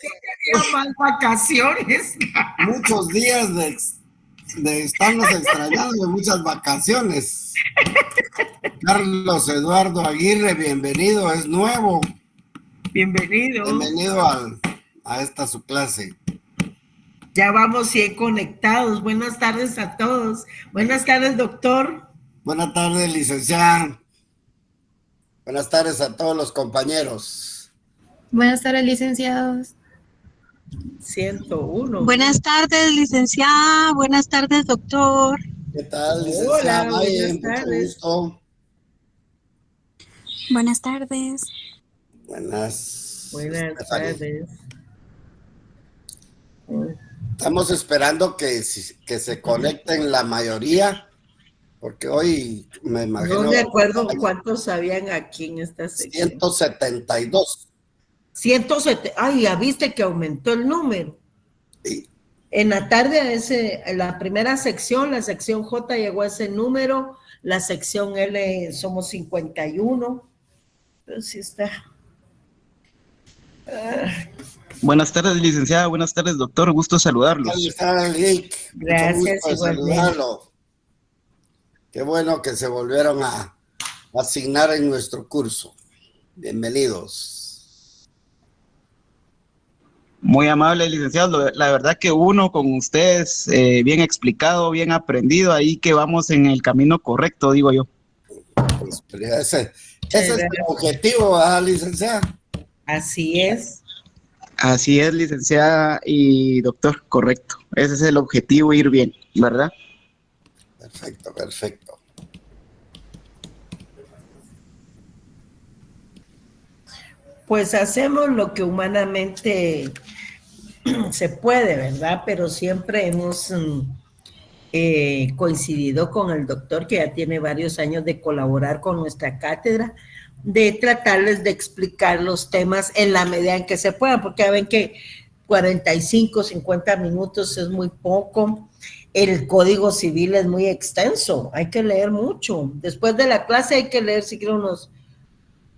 Quería más vacaciones. Muchos días de estarnos extrañando, de muchas vacaciones. Carlos Eduardo Aguirre, bienvenido, es nuevo. Bienvenido. Bienvenido a esta su clase. Ya vamos 100 conectados. Buenas tardes a todos. Buenas tardes, doctor. Buenas tardes, licenciada. Buenas tardes a todos los compañeros. Buenas tardes, licenciados. 101. Buenas tardes, licenciada. Buenas tardes, doctor. ¿Qué tal, licenciada? Hola, Valle, buenas mucho tardes. gusto. Buenas tardes. Buenas Stephanie. tardes. Estamos esperando que se conecten la mayoría, porque hoy me imagino... No me acuerdo cuántos habían aquí en esta sección. 172. 170. Ay, ya viste que aumentó el número. Sí. En la tarde, en la primera sección, la sección J llegó a ese número, la sección L somos 51. Pero sí está. Buenas tardes, licenciada. Buenas tardes, doctor. Gusto saludarlos. Gracias, Mucho gusto de igualmente. saludarlo. Qué bueno que se volvieron a asignar en nuestro curso. Bienvenidos. Muy amable, licenciado. La verdad que uno con ustedes, bien explicado, bien aprendido, ahí que vamos en el camino correcto, digo yo. Pues, ese es el objetivo, ¿verdad, licenciada? Así es. Así es, licenciada y doctor, correcto. Ese es el objetivo, ir bien, ¿verdad? Perfecto, perfecto. Pues hacemos lo que humanamente se puede, ¿verdad? Pero siempre hemos coincidido con el doctor, que ya tiene varios años de colaborar con nuestra cátedra, de tratarles de explicar los temas en la medida en que se puedan, porque ya ven que 45, 50 minutos es muy poco. El Código Civil es muy extenso, hay que leer mucho. Después de la clase hay que leer siquiera unos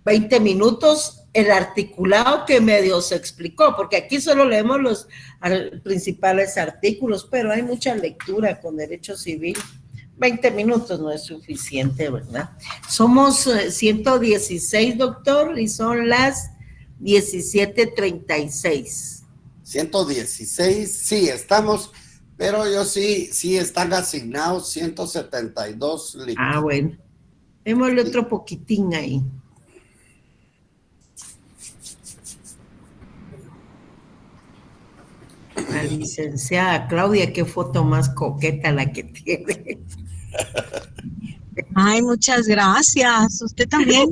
20 minutos el articulado que medio se explicó, porque aquí solo leemos los principales artículos, pero hay mucha lectura con derecho civil. 20 minutos no es suficiente, ¿verdad? Somos 116, doctor, y son las 17:36. 116, sí, estamos, pero yo sí están asignados 172 libros. Ah, bueno. Démosle otro poquitín ahí. La licenciada Claudia, qué foto más coqueta la que tiene. Ay, muchas gracias. Usted también.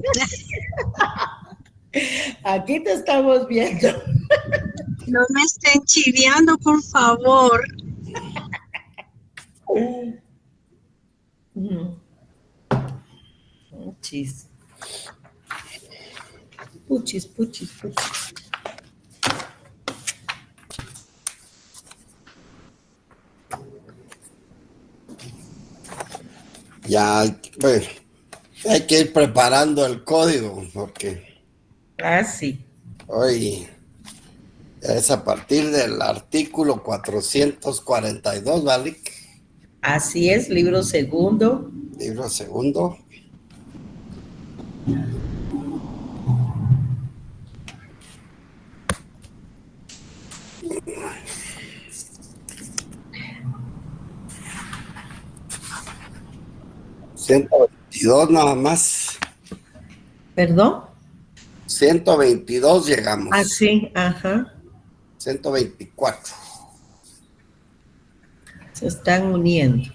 Aquí te estamos viendo. No me estén chiviando, por favor. Puchis. Puchis, puchis, puchis. Ya, bueno, hay que ir preparando el código, porque Sí. hoy es a partir del artículo 442, ¿vale? Así es, libro segundo. Libro segundo. $122 nada más. ¿Perdón? 122 llegamos. Sí, ajá. 124. Se están uniendo.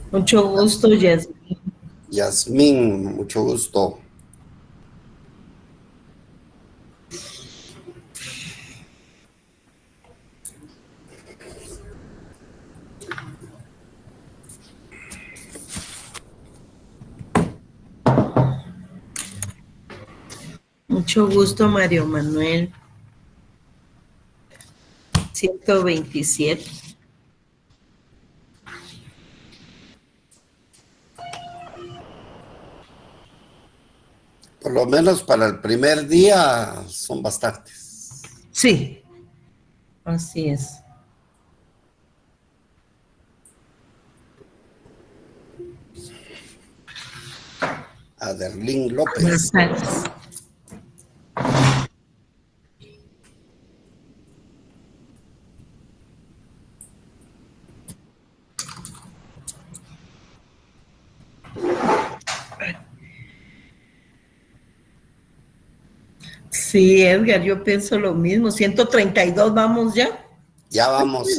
Mucho gusto, Yasmín. Yasmín, mucho gusto. Mucho gusto, Mario Manuel. 127. Por lo menos para el primer día son bastantes. Sí, así es. Aderlín Buenas López. tardes. Sí, Edgar, yo pienso lo mismo. 132, vamos ya. Ya vamos,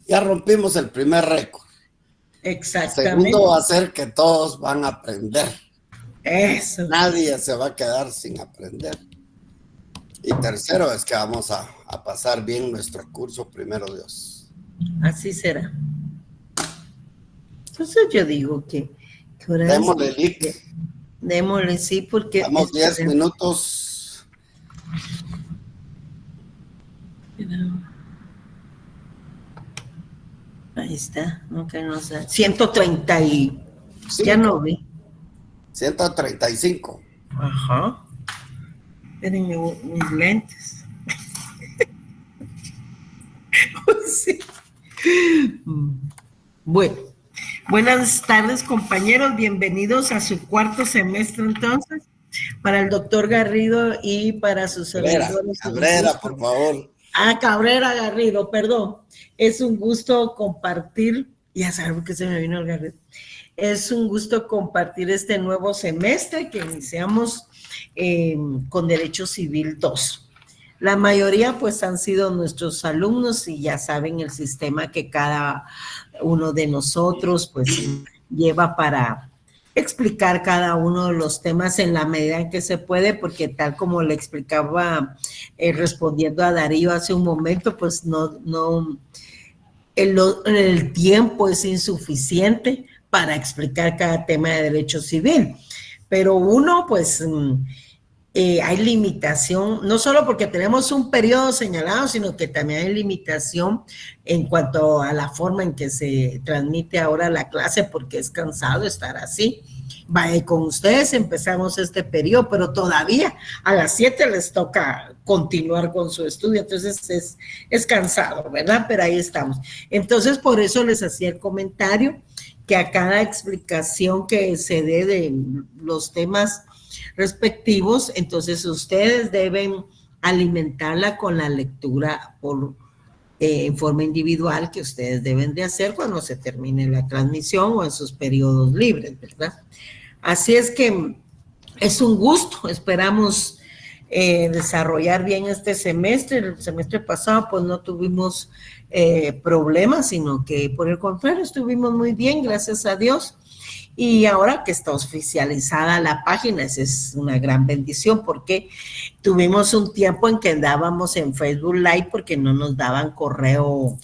ya rompimos el primer récord. Exactamente. Segundo va a ser que todos van a aprender. Eso. Nadie se va a quedar sin aprender. Y tercero es que vamos a pasar bien nuestro curso, primero Dios. Así será. Entonces yo digo que Démosle clic. démosle, sí, porque... Damos 10 minutos. Ahí está, nunca nos da. 130 y... Ya no vi. 135. Ajá. Espérenme mis lentes. Sí. Bueno, buenas tardes, compañeros. Bienvenidos a su cuarto semestre, entonces, para el doctor Garrido y para sus servidores. Cabrera, por favor. Cabrera Garrido, perdón. Es un gusto compartir, ya saben por qué se me vino el Garrido. Es un gusto compartir este nuevo semestre que iniciamos con Derecho Civil 2. La mayoría pues han sido nuestros alumnos y ya saben el sistema que cada uno de nosotros pues lleva para explicar cada uno de los temas en la medida en que se puede, porque tal como le explicaba respondiendo a Darío hace un momento, pues el tiempo es insuficiente para explicar cada tema de derecho civil, pero uno pues hay limitación, no solo porque tenemos un periodo señalado, sino que también hay limitación en cuanto a la forma en que se transmite ahora la clase, porque es cansado estar así. Vaya, con ustedes empezamos este periodo, pero todavía a las 7 les toca continuar con su estudio, entonces es cansado, ¿verdad? Pero ahí estamos. Entonces, por eso les hacía el comentario que a cada explicación que se dé de los temas respectivos, entonces ustedes deben alimentarla con la lectura en forma individual que ustedes deben de hacer cuando se termine la transmisión o en sus periodos libres, ¿verdad? Así es que es un gusto, esperamos desarrollar bien este semestre. El semestre pasado pues no tuvimos problemas, sino que por el contrario estuvimos muy bien, gracias a Dios. Y ahora que está oficializada la página, esa es una gran bendición, porque tuvimos un tiempo en que andábamos en Facebook Live porque no nos daban correo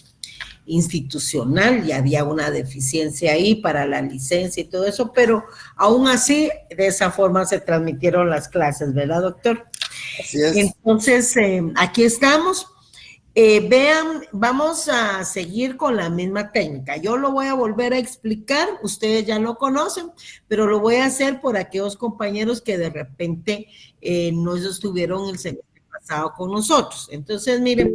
institucional y había una deficiencia ahí para la licencia y todo eso, pero aún así, de esa forma se transmitieron las clases, ¿verdad, doctor? Así es. Entonces, aquí estamos. Vean, vamos a seguir con la misma técnica. Yo lo voy a volver a explicar, ustedes ya lo conocen, pero lo voy a hacer por aquellos compañeros que de repente no estuvieron el semestre pasado con nosotros. Entonces, miren.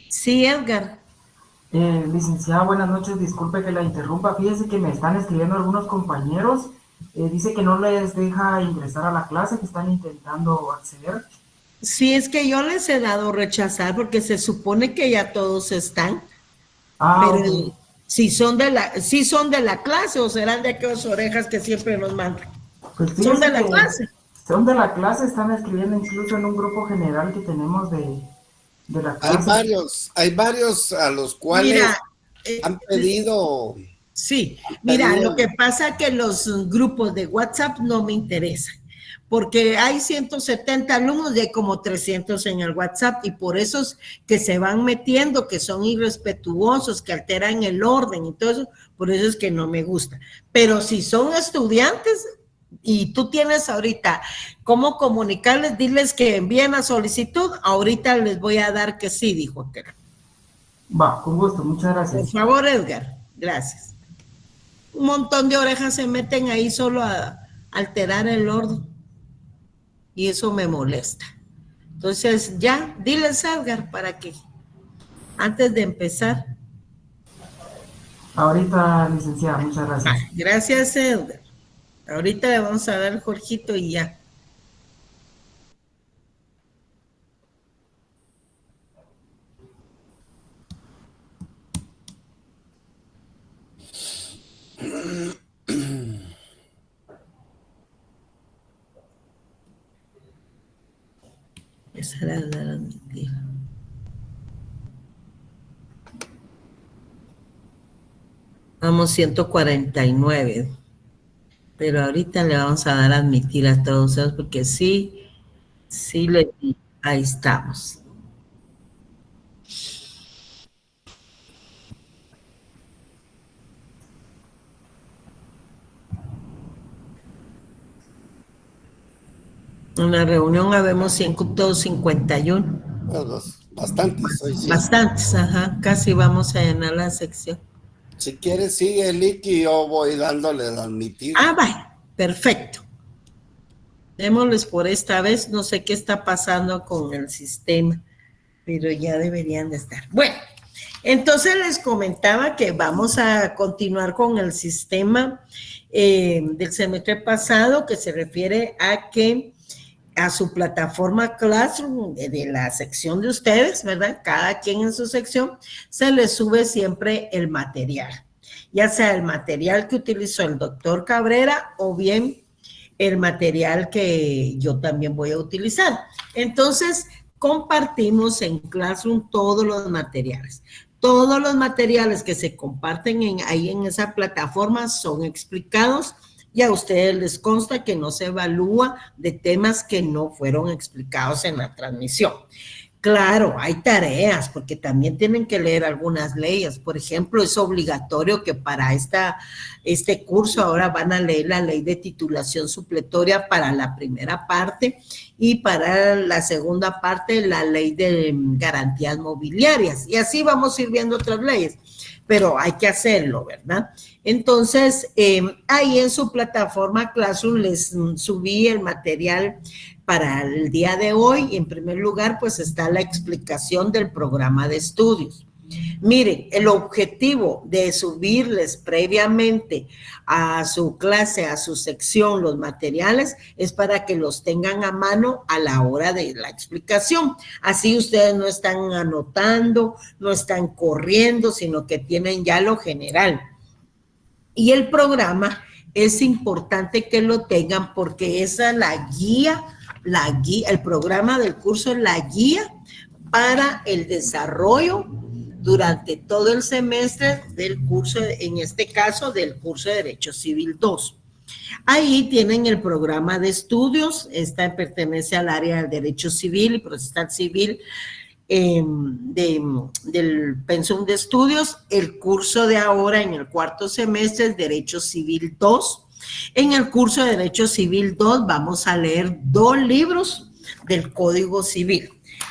Sí, Edgar. Licenciada, buenas noches, disculpe que la interrumpa. Fíjese que me están escribiendo algunos compañeros. Dice que no les deja ingresar a la clase, que están intentando acceder. Sí, es que yo les he dado rechazar porque se supone que ya todos están, pero Okay. si son de la clase o serán de aquellas orejas que siempre nos mandan. Pues son de la clase. Son de la clase, están escribiendo incluso en un grupo general que tenemos de la clase. Hay varios a los cuales Mira, han pedido. Sí, mira, lo que pasa es que los grupos de WhatsApp no me interesan, porque hay 170 alumnos y hay como 300 en el WhatsApp, y por esos que se van metiendo, que son irrespetuosos, que alteran el orden y todo eso, por eso es que no me gusta. Pero si son estudiantes, y tú tienes ahorita cómo comunicarles, diles que envíen la solicitud, ahorita les voy a dar que sí, dijo aquel. Va, con gusto, muchas gracias. Por favor, Edgar, gracias. Un montón de orejas se meten ahí solo a alterar el orden y eso me molesta. Entonces ya, diles Edgar para que antes de empezar. Ahorita, licenciada, muchas gracias. Gracias, Edgar. Ahorita le vamos a dar al Jorgito y ya. Empezar a dar a admitir. Vamos 149. Pero ahorita le vamos a dar a admitir a todos ellos porque sí, ahí estamos. En la reunión habemos 151. Bueno, bastantes hoy, sí. Bastantes, ajá, casi vamos a llenar la sección. Si quieres, sigue el link y yo voy dándole a admitir. Ah, vaya, perfecto. Démosles por esta vez, no sé qué está pasando con el sistema, pero ya deberían de estar. Bueno, entonces les comentaba que vamos a continuar con el sistema del semestre pasado, que se refiere a su plataforma Classroom de la sección de ustedes, ¿verdad? Cada quien en su sección se les sube siempre el material, ya sea el material que utilizó el doctor Cabrera o bien el material que yo también voy a utilizar. Entonces, compartimos en Classroom todos los materiales. Todos los materiales que se comparten ahí en esa plataforma son explicados y a ustedes les consta que no se evalúa de temas que no fueron explicados en la transmisión. Claro, hay tareas, porque también tienen que leer algunas leyes. Por ejemplo, es obligatorio que para este curso ahora van a leer la ley de titulación supletoria para la primera parte y para la segunda parte la ley de garantías mobiliarias. Y así vamos a ir viendo otras leyes, pero hay que hacerlo, ¿verdad? Entonces, ahí en su plataforma Classroom les subí el material para el día de hoy. En primer lugar, pues está la explicación del programa de estudios. Miren, el objetivo de subirles previamente a su clase, a su sección, los materiales, es para que los tengan a mano a la hora de la explicación. Así ustedes no están anotando, no están corriendo, sino que tienen ya lo general. Y el programa es importante que lo tengan porque esa es la guía, el programa del curso es la guía para el desarrollo durante todo el semestre del curso, en este caso del curso de Derecho Civil 2. Ahí tienen el programa de estudios, esta pertenece al área del Derecho Civil y Procesal Civil del pensum de estudios. El curso de ahora en el cuarto semestre es Derecho Civil 2. En el curso de Derecho Civil 2 vamos a leer 2 libros del Código Civil.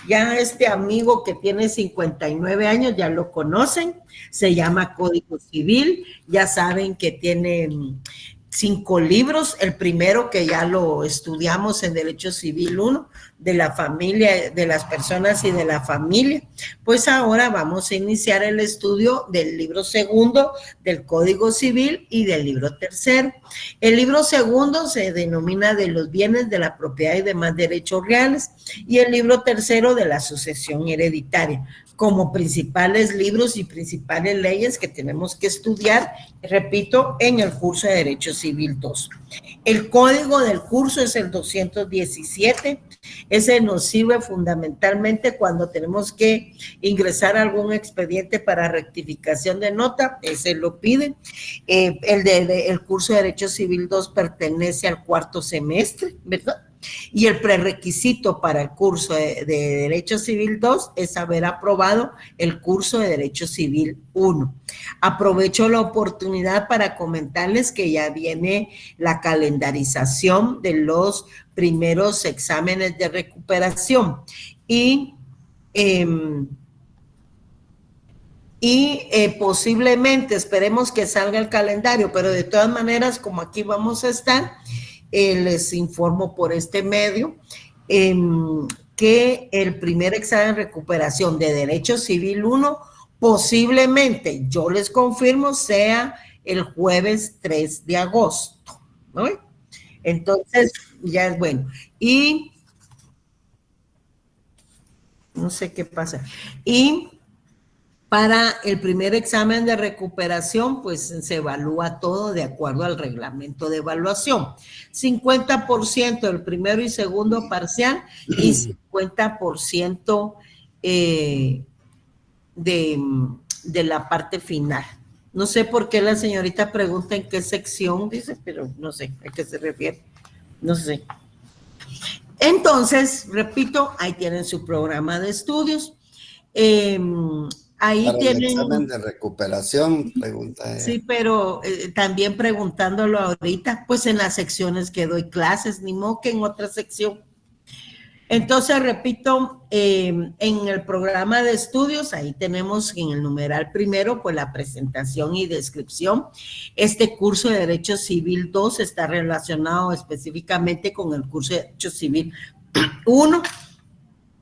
Ya este amigo que tiene 59 años ya lo conocen, se llama Código Civil, ya saben que tiene 5 libros, el primero que ya lo estudiamos en Derecho Civil 1, de la familia, de las personas y de la familia, pues ahora vamos a iniciar el estudio del libro segundo del Código Civil y del libro tercero. El libro segundo se denomina de los bienes, de la propiedad y demás derechos reales, y el libro tercero de la sucesión hereditaria, como principales libros y principales leyes que tenemos que estudiar, repito, en el curso de Derecho Civil 2. El código del curso es el 217, ese nos sirve fundamentalmente cuando tenemos que ingresar algún expediente para rectificación de nota, ese lo piden. El curso de Derecho Civil 2 pertenece al cuarto semestre, ¿verdad? Y el prerequisito para el curso de Derecho Civil 2 es haber aprobado el curso de Derecho Civil 1. Aprovecho la oportunidad para comentarles que ya viene la calendarización de los primeros exámenes de recuperación y posiblemente esperemos que salga el calendario, pero de todas maneras, como aquí vamos a estar, les informo por este medio que el primer examen de recuperación de Derecho Civil 1 posiblemente, yo les confirmo, sea el jueves 3 de agosto, ¿no? Entonces, ya es bueno. Y no sé qué pasa. Y para el primer examen de recuperación, pues se evalúa todo de acuerdo al reglamento de evaluación. 50% del primero y segundo parcial y 50% de la parte final. No sé por qué la señorita pregunta en qué sección, dice, pero no sé a qué se refiere. No sé. Entonces, repito, ahí tienen su programa de estudios. Ahí para tienen... el examen de recuperación, pregunta ella. Sí, pero también preguntándolo ahorita, pues en las secciones que doy clases, ni modo que en otra sección. Entonces, repito, en el programa de estudios, ahí tenemos en el numeral primero, pues la presentación y descripción. Este curso de Derecho Civil 2 está relacionado específicamente con el curso de Derecho Civil 1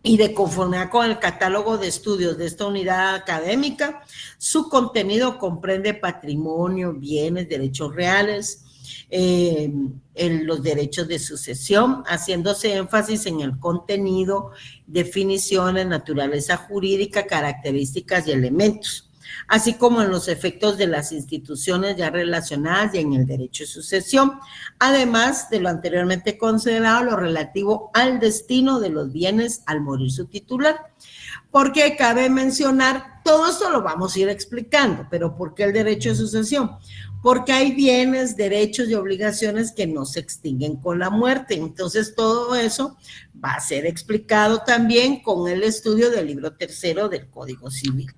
y de conformidad con el catálogo de estudios de esta unidad académica, su contenido comprende patrimonio, bienes, derechos reales, los derechos de sucesión, haciéndose énfasis en el contenido, definiciones, naturaleza jurídica, características y elementos, así como en los efectos de las instituciones ya relacionadas y en el derecho de sucesión, además de lo anteriormente considerado, lo relativo al destino de los bienes al morir su titular. Porque cabe mencionar, todo esto lo vamos a ir explicando, pero ¿por qué el derecho de sucesión? Porque hay bienes, derechos y obligaciones que no se extinguen con la muerte. Entonces, todo eso va a ser explicado también con el estudio del libro tercero del Código Civil.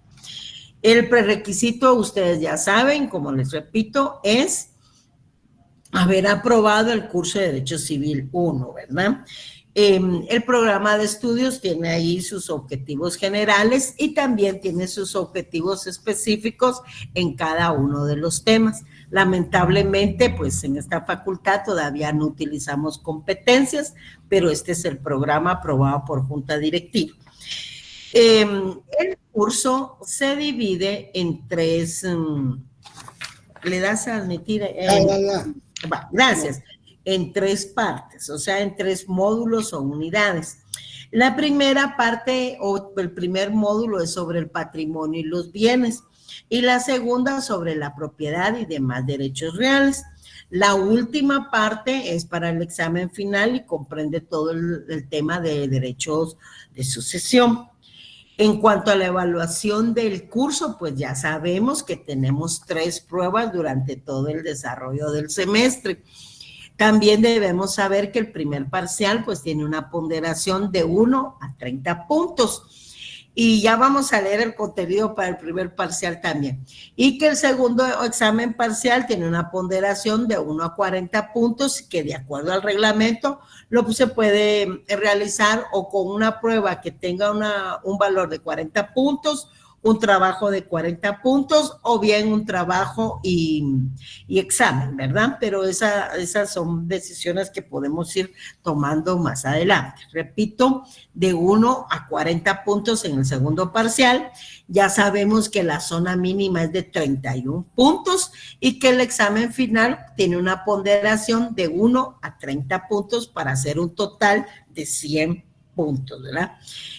El prerequisito, ustedes ya saben, como les repito, es haber aprobado el curso de Derecho Civil 1, ¿verdad? El programa de estudios tiene ahí sus objetivos generales y también tiene sus objetivos específicos en cada uno de los temas. Lamentablemente, pues en esta facultad todavía no utilizamos competencias, pero este es el programa aprobado por Junta Directiva. El curso se divide en tres... ¿Le das a admitir? Va, gracias. En tres partes, o sea, en tres módulos o unidades. La primera parte o el primer módulo es sobre el patrimonio y los bienes, y la segunda sobre la propiedad y demás derechos reales. La última parte es para el examen final y comprende todo el tema de derechos de sucesión. En cuanto a la evaluación del curso, pues ya sabemos que tenemos 3 pruebas durante todo el desarrollo del semestre. También debemos saber que el primer parcial pues tiene una ponderación de 1 a 30 puntos. Y ya vamos a leer el contenido para el primer parcial también. Y que el segundo examen parcial tiene una ponderación de 1 a 40 puntos, que de acuerdo al reglamento se puede realizar o con una prueba que tenga un valor de 40 puntos, un trabajo de 40 puntos o bien un trabajo y examen, ¿verdad? Pero esas son decisiones que podemos ir tomando más adelante. Repito, de 1 a 40 puntos en el segundo parcial. Ya sabemos que la zona mínima es de 31 puntos y que el examen final tiene una ponderación de 1 a 30 puntos para hacer un total de 100 puntos, ¿verdad?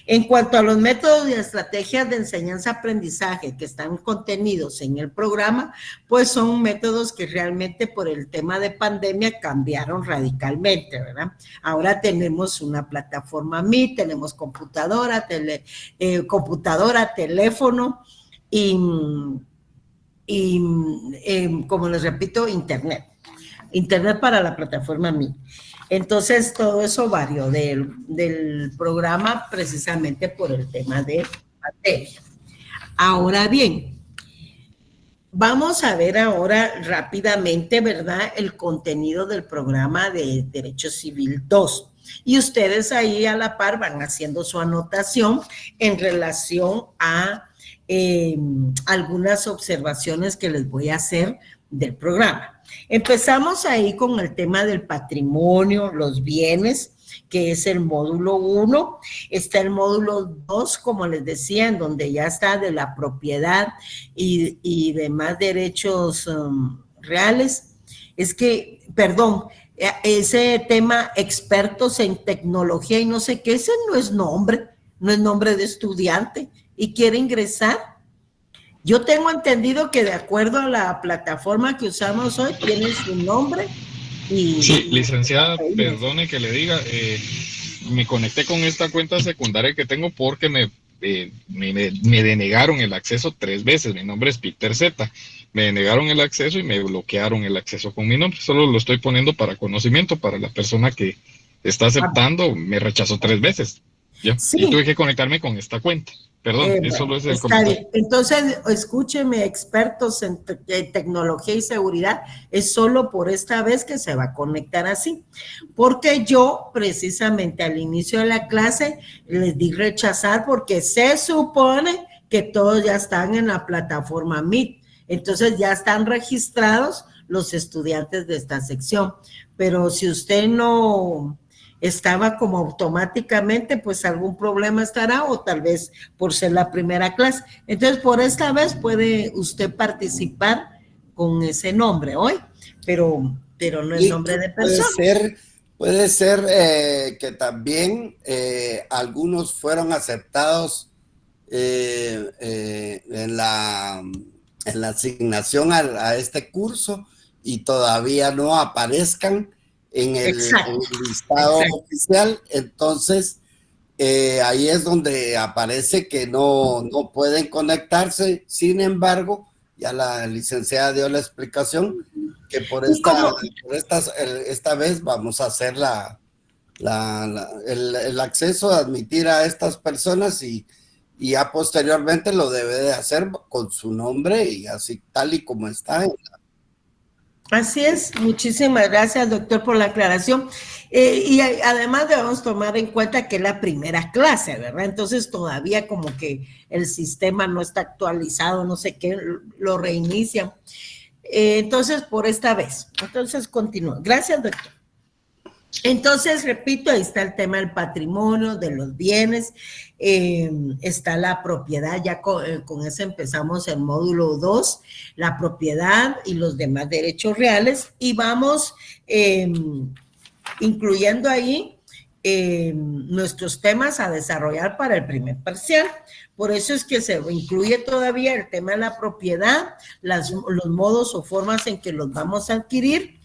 En cuanto a los métodos y estrategias de enseñanza-aprendizaje que están contenidos en el programa, pues son métodos que realmente por el tema de pandemia cambiaron radicalmente, ¿verdad? Ahora tenemos una plataforma Meet, tenemos computadora, teléfono y como les repito, internet para la plataforma Meet. Entonces, todo eso varió del programa precisamente por el tema de materia. Ahora bien, vamos a ver ahora rápidamente, ¿verdad?, el contenido del programa de Derecho Civil 2. Y ustedes ahí a la par van haciendo su anotación en relación a algunas observaciones que les voy a hacer del programa. Empezamos ahí con el tema del patrimonio, los bienes, que es el módulo 1. Está el módulo 2, como les decía, en donde ya está de la propiedad y demás derechos reales. Es que, perdón, ese tema expertos en tecnología y no sé qué, ese no es nombre de estudiante y quiere ingresar. Yo tengo entendido que de acuerdo a la plataforma que usamos hoy, tiene su nombre. Sí, licenciada, perdone que le diga, me conecté con esta cuenta secundaria que tengo porque me denegaron el acceso 3 veces. Mi nombre es Peter Z. Me denegaron el acceso y me bloquearon el acceso con mi nombre. Solo lo estoy poniendo para conocimiento, para la persona que está aceptando, me rechazó 3 veces. ¿Ya? Sí. Y tuve que conectarme con esta cuenta. Perdón, eso solo es el comentario. Bien. Entonces, escúcheme, expertos en tecnología y seguridad, es solo por esta vez que se va a conectar así, porque yo precisamente al inicio de la clase les di rechazar porque se supone que todos ya están en la plataforma Meet, entonces ya están registrados los estudiantes de esta sección, pero si usted no estaba como automáticamente, pues algún problema estará, o tal vez por ser la primera clase. Entonces, por esta vez puede usted participar con ese nombre hoy, pero no el nombre de persona. Puede ser que también algunos fueron aceptados en la asignación a este curso y todavía no aparezcan en el listado oficial. Entonces ahí es donde aparece que no pueden conectarse. Sin embargo, ya la licenciada dio la explicación que por esta vez vamos a hacer el acceso a admitir a estas personas y ya posteriormente lo debe de hacer con su nombre y así tal y como está. Así es, muchísimas gracias, doctor, por la aclaración. Y además debemos tomar en cuenta que es la primera clase, ¿verdad? Entonces todavía como que el sistema no está actualizado, no sé qué, lo reinician. Entonces, por esta vez. Entonces, continúa. Gracias, doctor. Entonces, repito, ahí está el tema del patrimonio, de los bienes, está la propiedad, ya con eso empezamos el módulo 2, la propiedad y los demás derechos reales, y vamos incluyendo ahí nuestros temas a desarrollar para el primer parcial. Por eso es que se incluye todavía el tema de la propiedad, los modos o formas en que los vamos a adquirir,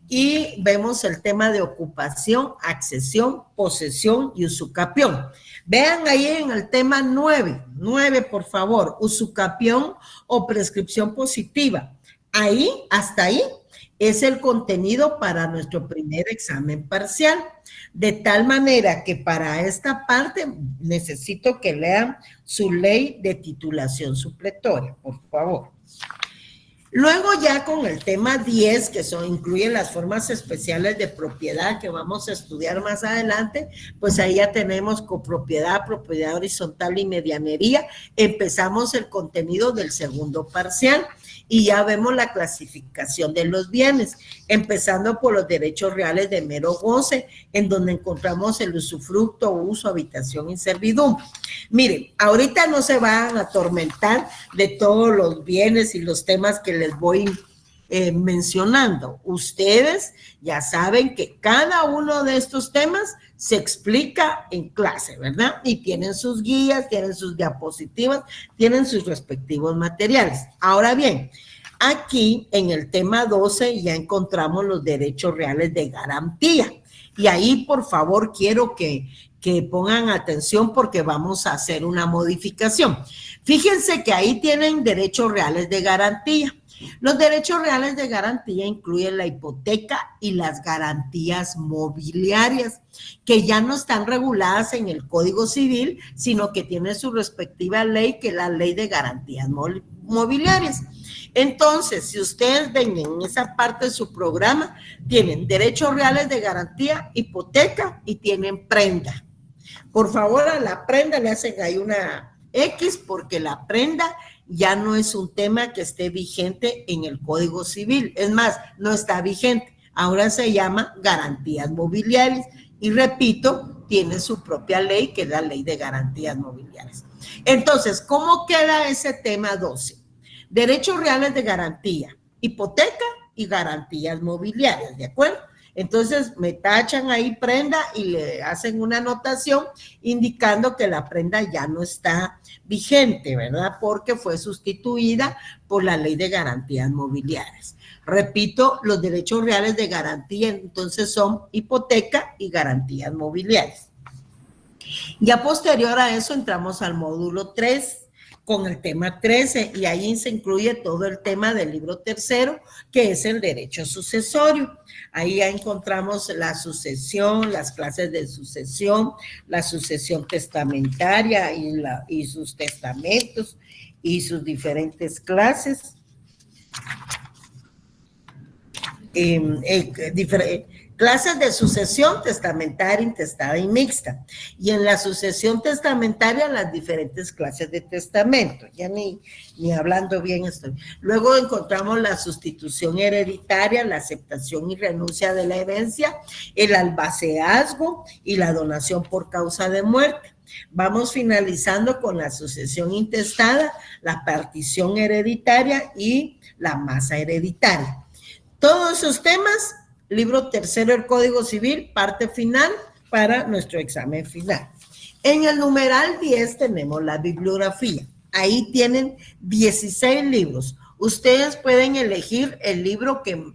y vemos el tema de ocupación, accesión, posesión y usucapión. Vean ahí en el tema 9, por favor, usucapión o prescripción positiva. Ahí, hasta ahí, es el contenido para nuestro primer examen parcial. De tal manera que para esta parte necesito que lean su ley de titulación supletoria, por favor. Luego ya con el tema 10, que incluyen las formas especiales de propiedad que vamos a estudiar más adelante, pues ahí ya tenemos copropiedad, propiedad horizontal y medianería. Empezamos el contenido del segundo parcial y ya vemos la clasificación de los bienes, empezando por los derechos reales de mero goce, en donde encontramos el usufructo, uso, habitación y servidumbre. Miren, ahorita no se van a atormentar de todos los bienes y los temas que les voy mencionando. Ustedes ya saben que cada uno de estos temas se explica en clase, ¿verdad? Y tienen sus guías, tienen sus diapositivas, tienen sus respectivos materiales. Ahora bien, aquí en el tema 12 ya encontramos los derechos reales de garantía. Y ahí, por favor, quiero que pongan atención porque vamos a hacer una modificación. Fíjense que ahí tienen derechos reales de garantía. Los derechos reales de garantía incluyen la hipoteca y las garantías mobiliarias, que ya no están reguladas en el Código Civil, sino que tiene su respectiva ley, que es la Ley de Garantías Mobiliarias. Entonces, si ustedes ven en esa parte de su programa, tienen derechos reales de garantía, hipoteca y tienen prenda. Por favor, a la prenda le hacen ahí una X porque la prenda ya no es un tema que esté vigente en el Código Civil. Es más, no está vigente. Ahora se llama garantías mobiliarias y repito, tiene su propia ley que es la Ley de Garantías Mobiliarias. Entonces, ¿cómo queda ese tema 12? Derechos reales de garantía, hipoteca y garantías mobiliarias, ¿de acuerdo? Entonces me tachan ahí prenda y le hacen una anotación indicando que la prenda ya no está vigente, ¿verdad? Porque fue sustituida por la Ley de Garantías Mobiliarias. Repito, los derechos reales de garantía entonces son hipoteca y garantías mobiliarias. Ya posterior a eso entramos al módulo 3 con el tema 13 y ahí se incluye todo el tema del libro tercero, que es el derecho sucesorio. Ahí ya encontramos la sucesión, las clases de sucesión, la sucesión testamentaria y sus testamentos y sus diferentes clases. Clases de sucesión testamentaria, intestada y mixta. Y en la sucesión testamentaria, las diferentes clases de testamento. Ya ni hablando bien estoy. Luego encontramos la sustitución hereditaria, la aceptación y renuncia de la herencia, el albaceazgo y la donación por causa de muerte. Vamos finalizando con la sucesión intestada, la partición hereditaria y la masa hereditaria. Todos esos temas, libro tercero del Código Civil, parte final para nuestro examen final. En el numeral 10 tenemos la bibliografía. Ahí tienen 16 libros. Ustedes pueden elegir el libro que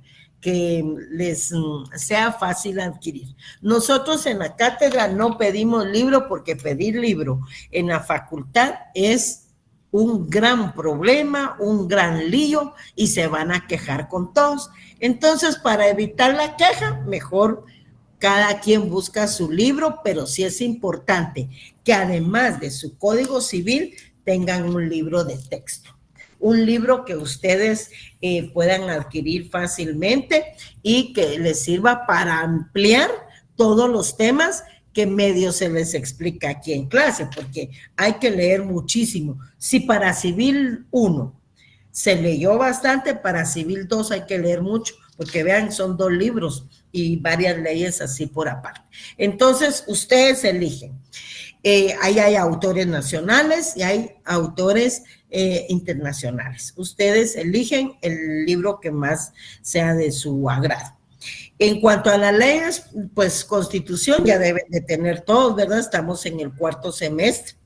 les sea fácil adquirir. Nosotros en la cátedra no pedimos libro porque pedir libro en la facultad es un gran problema, un gran lío y se van a quejar con todos. Entonces, para evitar la queja, mejor cada quien busca su libro, pero sí es importante que además de su Código Civil tengan un libro de texto. Un libro que ustedes puedan adquirir fácilmente y que les sirva para ampliar todos los temas que medio se les explica aquí en clase, porque hay que leer muchísimo. Si para Civil 1 se leyó bastante, para Civil 2 hay que leer mucho, porque vean, son 2 libros y varias leyes así por aparte. Entonces, ustedes eligen. Ahí hay autores nacionales y hay autores internacionales. Ustedes eligen el libro que más sea de su agrado. En cuanto a las leyes, pues Constitución ya deben de tener todos, ¿verdad? Estamos en el 4º semestre.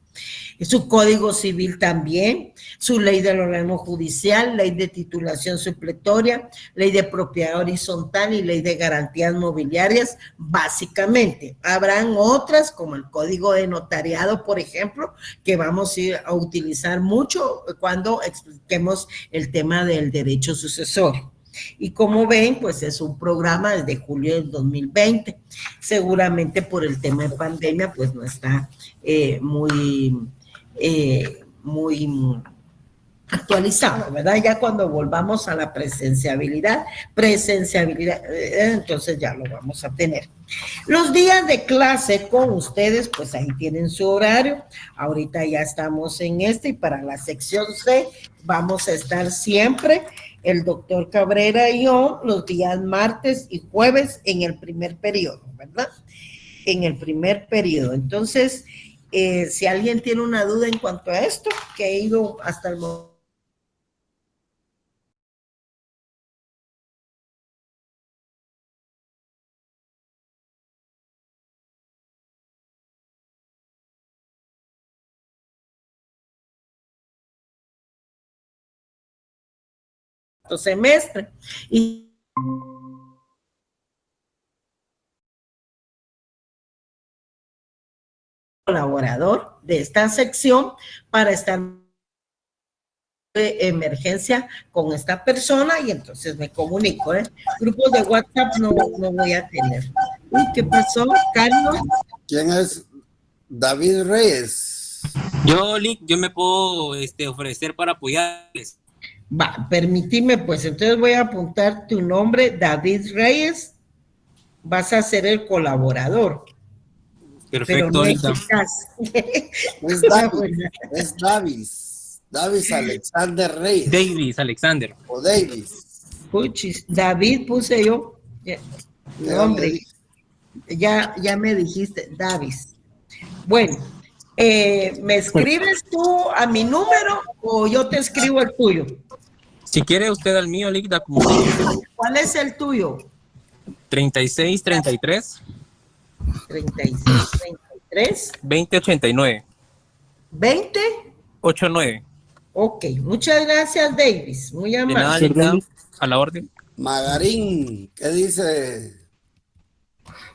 Su Código Civil también, su ley del órgano judicial, ley de titulación supletoria, ley de propiedad horizontal y ley de garantías mobiliarias, básicamente. Habrán otras, como el Código de Notariado, por ejemplo, que vamos a ir a utilizar mucho cuando expliquemos el tema del derecho sucesorio. Y como ven, pues es un programa desde julio del 2020. Seguramente por el tema de pandemia, pues no está muy actualizado, ¿verdad? Ya cuando volvamos a la presenciabilidad, entonces ya lo vamos a tener. Los días de clase con ustedes, pues ahí tienen su horario. Ahorita ya estamos en y para la sección C vamos a estar siempre el doctor Cabrera y yo los días martes y jueves en el primer periodo, ¿verdad? En el primer periodo. Entonces, si alguien tiene una duda en cuanto a esto, que he ido hasta el momento. Semestre y colaborador de esta sección para estar de emergencia con esta persona y entonces me comunico, grupos de WhatsApp no voy a tener. Uy, ¿qué pasó, Carlos? ¿Quién es? David Reyes. Yo me puedo ofrecer para apoyarles. Va, permitime, pues entonces voy a apuntar tu nombre, David Reyes, vas a ser el colaborador. Pero Perfecto, no Olita. eficaz. Es Davis. Davis Alexander Reyes. Davis, Alexander. O Davis. Puchis, David puse yo. No, hombre, ya me dijiste, Davis. Bueno, ¿me escribes tú a mi número o yo te escribo el tuyo? Si quiere usted al mío, Olita, como usted guste. ¿Cuál es el tuyo? 3633 3633 2089 20. 89. Ok, muchas gracias, Davis. Muy De nada, amable. Olita, a la orden. Magarín, ¿qué dice?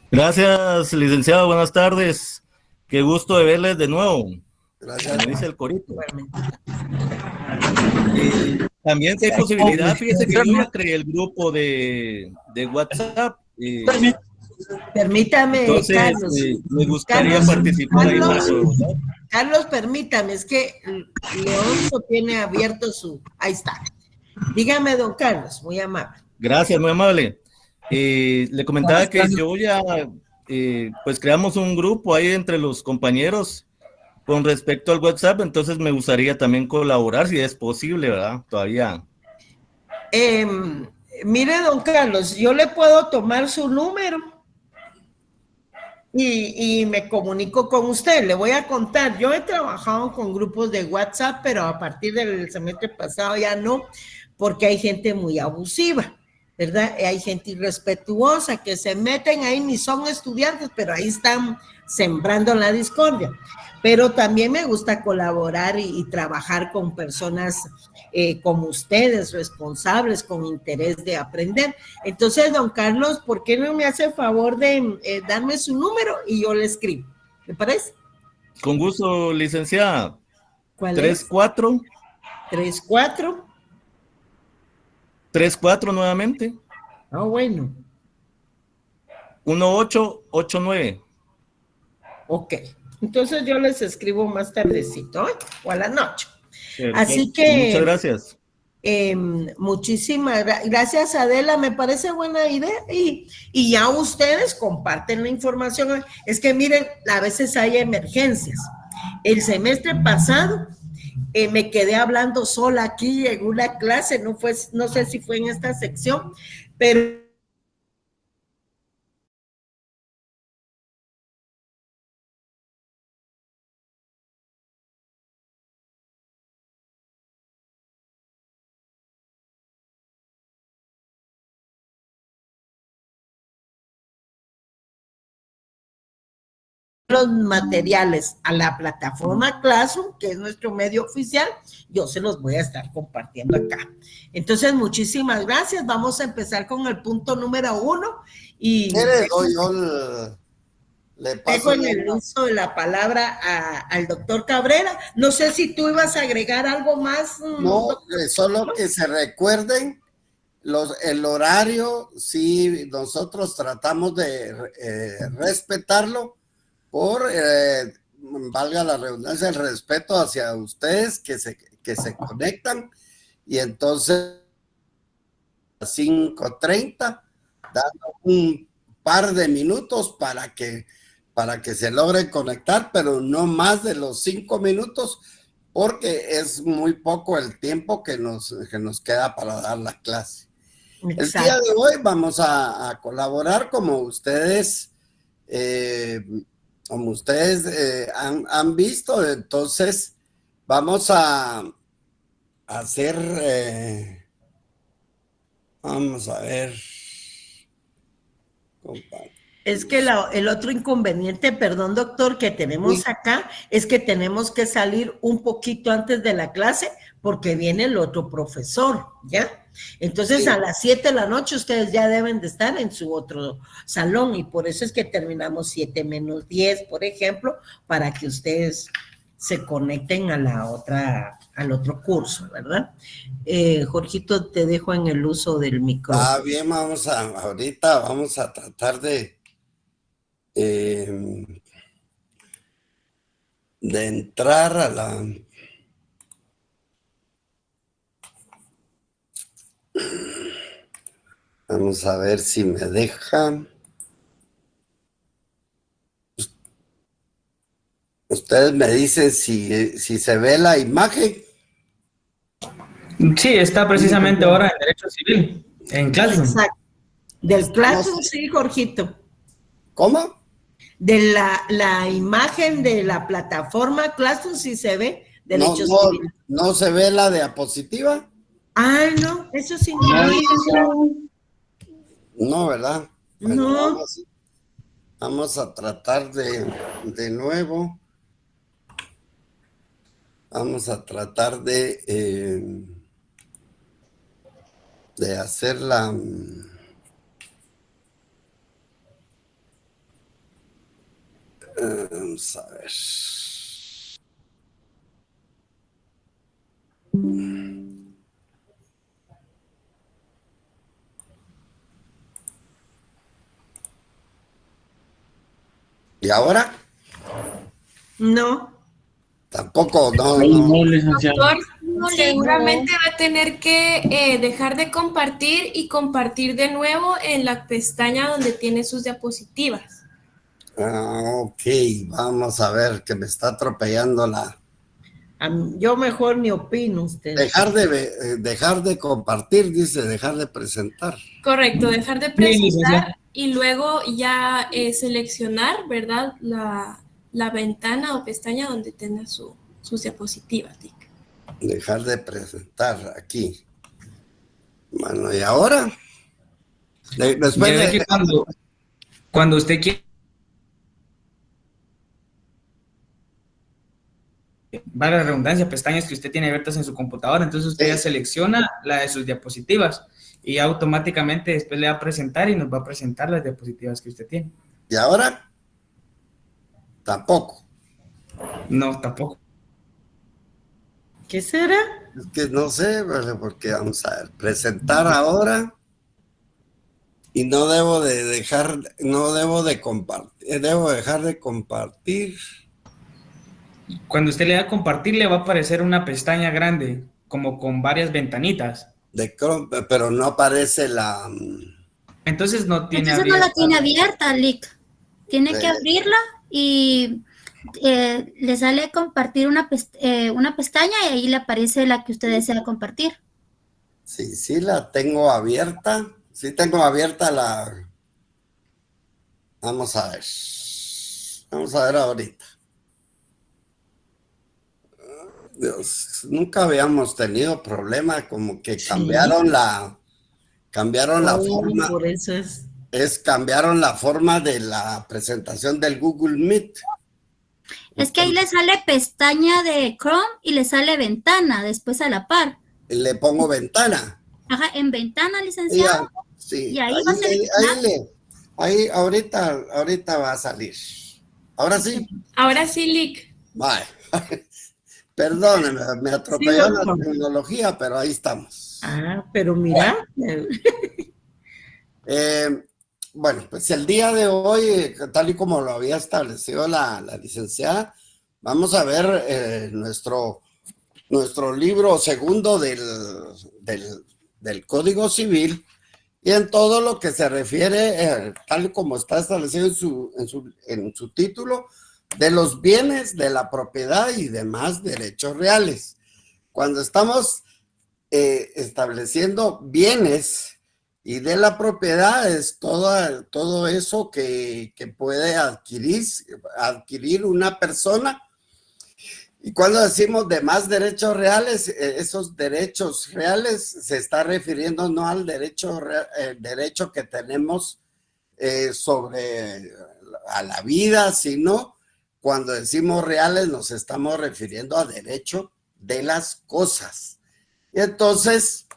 Gracias, licenciado. Buenas tardes. Qué gusto de verles de nuevo. Gracias. Me dice el corito. También si hay posibilidad, fíjese que yo ya creé el grupo de WhatsApp. Permítame, Entonces, Carlos. me gustaría participar ahí. Carlos, permítame, es que Leonzo tiene abierto su... Ahí está. Dígame, don Carlos, muy amable. Gracias, muy amable. Le comentaba que yo ya, pues creamos un grupo ahí entre los compañeros con respecto al WhatsApp, entonces me gustaría también colaborar si es posible, ¿verdad? Todavía. Mire, don Carlos, yo le puedo tomar su número y me comunico con usted. Le voy a contar, yo he trabajado con grupos de WhatsApp, pero a partir del semestre pasado ya no, porque hay gente muy abusiva, ¿verdad? Hay gente irrespetuosa que se meten ahí, ni son estudiantes, pero ahí están sembrando la discordia. Pero también me gusta colaborar y trabajar con personas como ustedes, responsables, con interés de aprender. Entonces, don Carlos, ¿por qué no me hace el favor de darme su número y yo le escribo? ¿Me parece? Con gusto, licenciada. ¿Cuál 34 34 34 nuevamente. Ah, bueno. 1889. Ok. Entonces yo les escribo más tardecito, ¿eh? O a la noche. Perfecto. Así que... Muchas gracias. Muchísimas gracias, Adela, me parece buena idea y ya ustedes comparten la información. Es que miren, a veces hay emergencias. El semestre pasado me quedé hablando sola aquí en una clase, no sé si fue en esta sección, pero los materiales a la plataforma Classroom, que es nuestro medio oficial, yo se los voy a estar compartiendo acá. Entonces, muchísimas gracias. Vamos a empezar con el punto número 1. Y le paso en el uso de la palabra al doctor Cabrera. No sé si tú ibas a agregar algo más. No, solo que se recuerden el horario, sí, nosotros tratamos de respetarlo por, valga la redundancia, el respeto hacia ustedes que se conectan, y entonces a 5:30, dando un par de minutos para que se logren conectar, pero no más de los 5 minutos, porque es muy poco el tiempo que nos queda para dar la clase. Exacto. El día de hoy vamos a colaborar como ustedes han visto. Entonces vamos a hacer, vamos a ver. Es que el otro inconveniente, perdón doctor, que tenemos acá es que tenemos que salir un poquito antes de la clase porque viene el otro profesor, ¿ya? Entonces sí, a las 7 de la noche ustedes ya deben de estar en su otro salón y por eso es que terminamos 7:10, por ejemplo, para que ustedes se conecten a al otro curso, ¿verdad? Jorgito, te dejo en el uso del micrófono. Ah, bien, ahorita vamos a tratar de entrar a la... Vamos a ver si me deja. Ustedes me dicen si se ve la imagen. Sí, está precisamente ahora en Derecho Civil, en Classroom. Exacto. Del Classroom, sí, Jorgito. ¿Cómo? De la imagen de la plataforma Classroom sí se ve Derecho Civil. ¿No se ve la diapositiva? Ah, no, eso sí no. No, ¿verdad? Bueno, No. vamos a tratar de nuevo. Vamos a tratar de hacerla. Vamos a ver. ¿Y ahora? No. Tampoco, no. Doctor, seguramente va a tener que dejar de compartir y compartir de nuevo en la pestaña donde tiene sus diapositivas. Ok, vamos a ver, que me está atropellando la... Yo mejor ni opino usted. Dejar de compartir, dice, dejar de presentar. Correcto, dejar de presentar y luego ya seleccionar, ¿verdad? La ventana o pestaña donde tenga sus diapositivas, Dick. Dejar de presentar aquí. Bueno, ¿y ahora? Después de... que cuando usted quiere... Vale la redundancia, pestañas que usted tiene abiertas en su computadora, entonces usted ya selecciona la de sus diapositivas y automáticamente después le va a presentar y nos va a presentar las diapositivas que usted tiene. ¿Y ahora? Tampoco. No, tampoco. ¿Qué será? Es que no sé, porque vamos a ver, presentar ahora y no debo de compartir, debo dejar de compartir. Cuando usted le da a compartir, le va a aparecer una pestaña grande, como con varias ventanitas. Pero no aparece la... Entonces no tiene Entonces no la tiene abierta, Lick. Tiene que abrirla y le sale compartir una pestaña y ahí le aparece la que usted desea compartir. Sí la tengo abierta. Sí tengo abierta la... Vamos a ver. Vamos a ver ahorita. Dios, nunca habíamos tenido problemas, como que cambiaron la forma. Por eso cambiaron la forma de la presentación del Google Meet. Es que ahí le sale pestaña de Chrome y le sale ventana después a la par. Le pongo ventana. Ajá, en ventana, licenciado. Sí. Y ahí va a seleccionar. Ahí ahorita va a salir. ¿Ahora sí? Ahora sí, Lick. Vale. Perdóneme, me atropelló la tecnología, pero ahí estamos. Pero mira. Bueno, pues el día de hoy, tal y como lo había establecido la licenciada, vamos a ver nuestro libro segundo del Código Civil, y en todo lo que se refiere, tal y como está establecido en su título, de los bienes, de la propiedad y demás derechos reales. Cuando estamos estableciendo bienes y de la propiedad, es todo eso que puede adquirir una persona. Y cuando decimos demás derechos reales, esos derechos reales se está refiriendo no al derecho que tenemos sobre a la vida, sino cuando decimos reales nos estamos refiriendo a derecho de las cosas. Y entonces,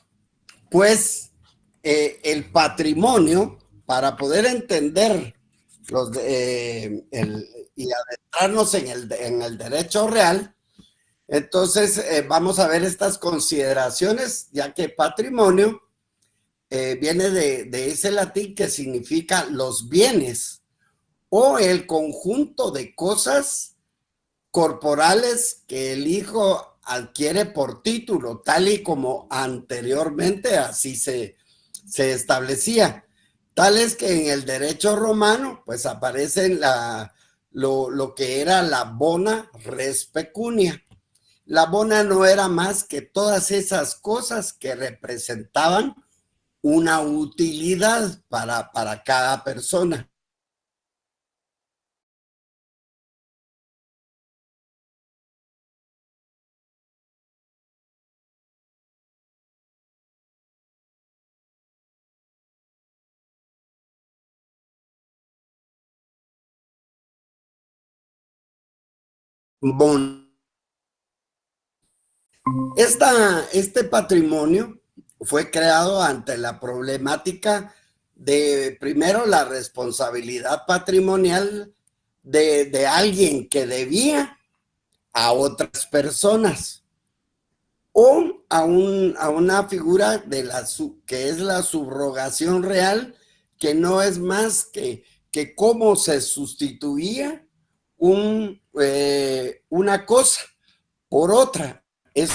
pues, el patrimonio, para poder entender y adentrarnos en el derecho real, entonces vamos a ver estas consideraciones, ya que patrimonio viene de ese latín que significa los bienes o el conjunto de cosas corporales que el hijo adquiere por título, tal y como anteriormente así se se establecía. Tal es que en el derecho romano, pues aparece lo que era la bona res pecunia. La bona no era más que todas esas cosas que representaban una utilidad para cada persona. Bon. Este patrimonio fue creado ante la problemática de, primero, la responsabilidad patrimonial de alguien que debía a otras personas o a una figura que es la subrogación real, que no es más que cómo se sustituía una cosa por otra. Es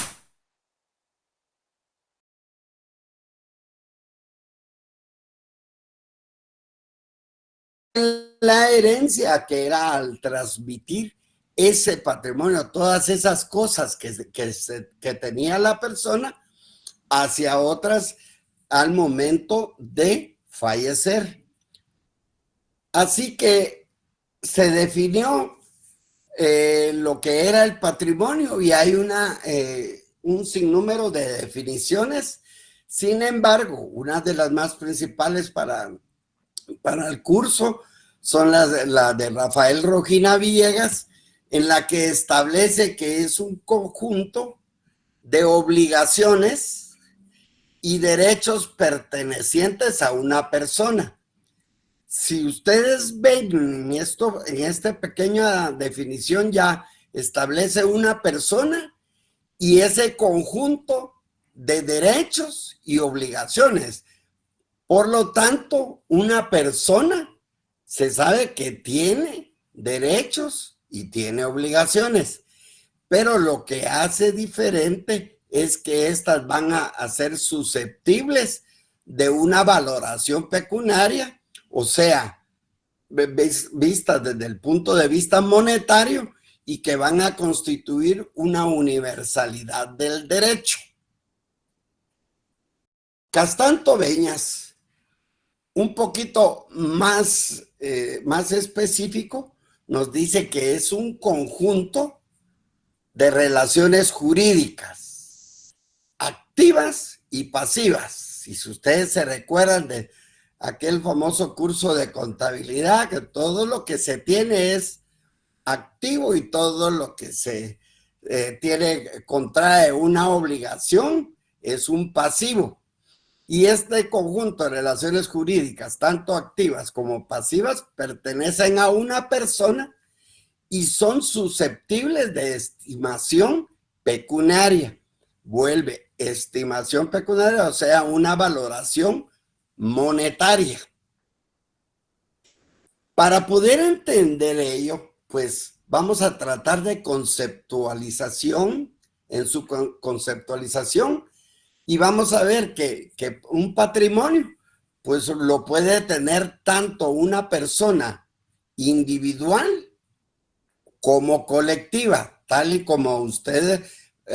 la herencia, que era al transmitir ese patrimonio, todas esas cosas que tenía la persona hacia otras al momento de fallecer. Así que se definió lo que era el patrimonio y hay un sinnúmero de definiciones. Sin embargo, una de las más principales para el curso son las de Rafael Rojina Villegas, en la que establece que es un conjunto de obligaciones y derechos pertenecientes a una persona. Si ustedes ven en esta pequeña definición, ya establece una persona y ese conjunto de derechos y obligaciones. Por lo tanto, una persona se sabe que tiene derechos y tiene obligaciones, pero lo que hace diferente es que estas van a ser susceptibles de una valoración pecuniaria, o sea, vistas desde el punto de vista monetario, y que van a constituir una universalidad del derecho. Castanto Beñas, un poquito más específico, nos dice que es un conjunto de relaciones jurídicas, activas y pasivas. Si ustedes se recuerdan de aquel famoso curso de contabilidad, que todo lo que se tiene es activo y todo lo que se contrae una obligación es un pasivo. Y este conjunto de relaciones jurídicas, tanto activas como pasivas, pertenecen a una persona y son susceptibles de estimación pecuniaria. Vuelve estimación pecuniaria, o sea, una valoración monetaria. Para poder entender ello, pues vamos a tratar de conceptualización, en su conceptualización, y vamos a ver que un patrimonio, pues lo puede tener tanto una persona individual como colectiva, tal y como usted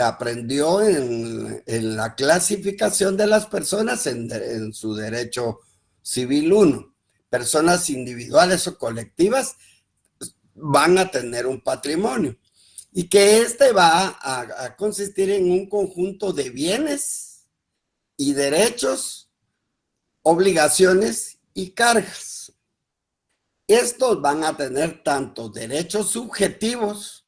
aprendió en la clasificación de las personas en su derecho civil 1. Personas individuales o colectivas van a tener un patrimonio y que este va a consistir en un conjunto de bienes y derechos, obligaciones y cargas. Estos van a tener tanto derechos subjetivos,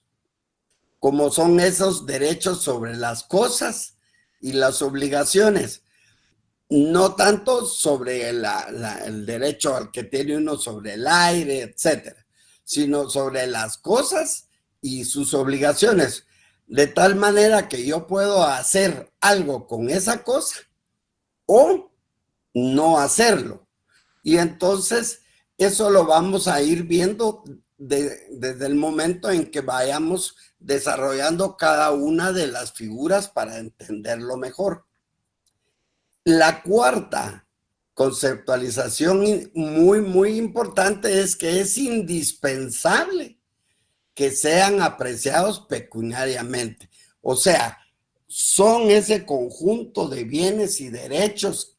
como son esos derechos sobre las cosas y las obligaciones, no tanto sobre el derecho al que tiene uno sobre el aire, etcétera, sino sobre las cosas y sus obligaciones, de tal manera que yo puedo hacer algo con esa cosa o no hacerlo. Y entonces eso lo vamos a ir viendo desde el momento en que vayamos desarrollando cada una de las figuras para entenderlo mejor. La cuarta conceptualización muy importante es que es indispensable que sean apreciados pecuniariamente. O sea, son ese conjunto de bienes y derechos,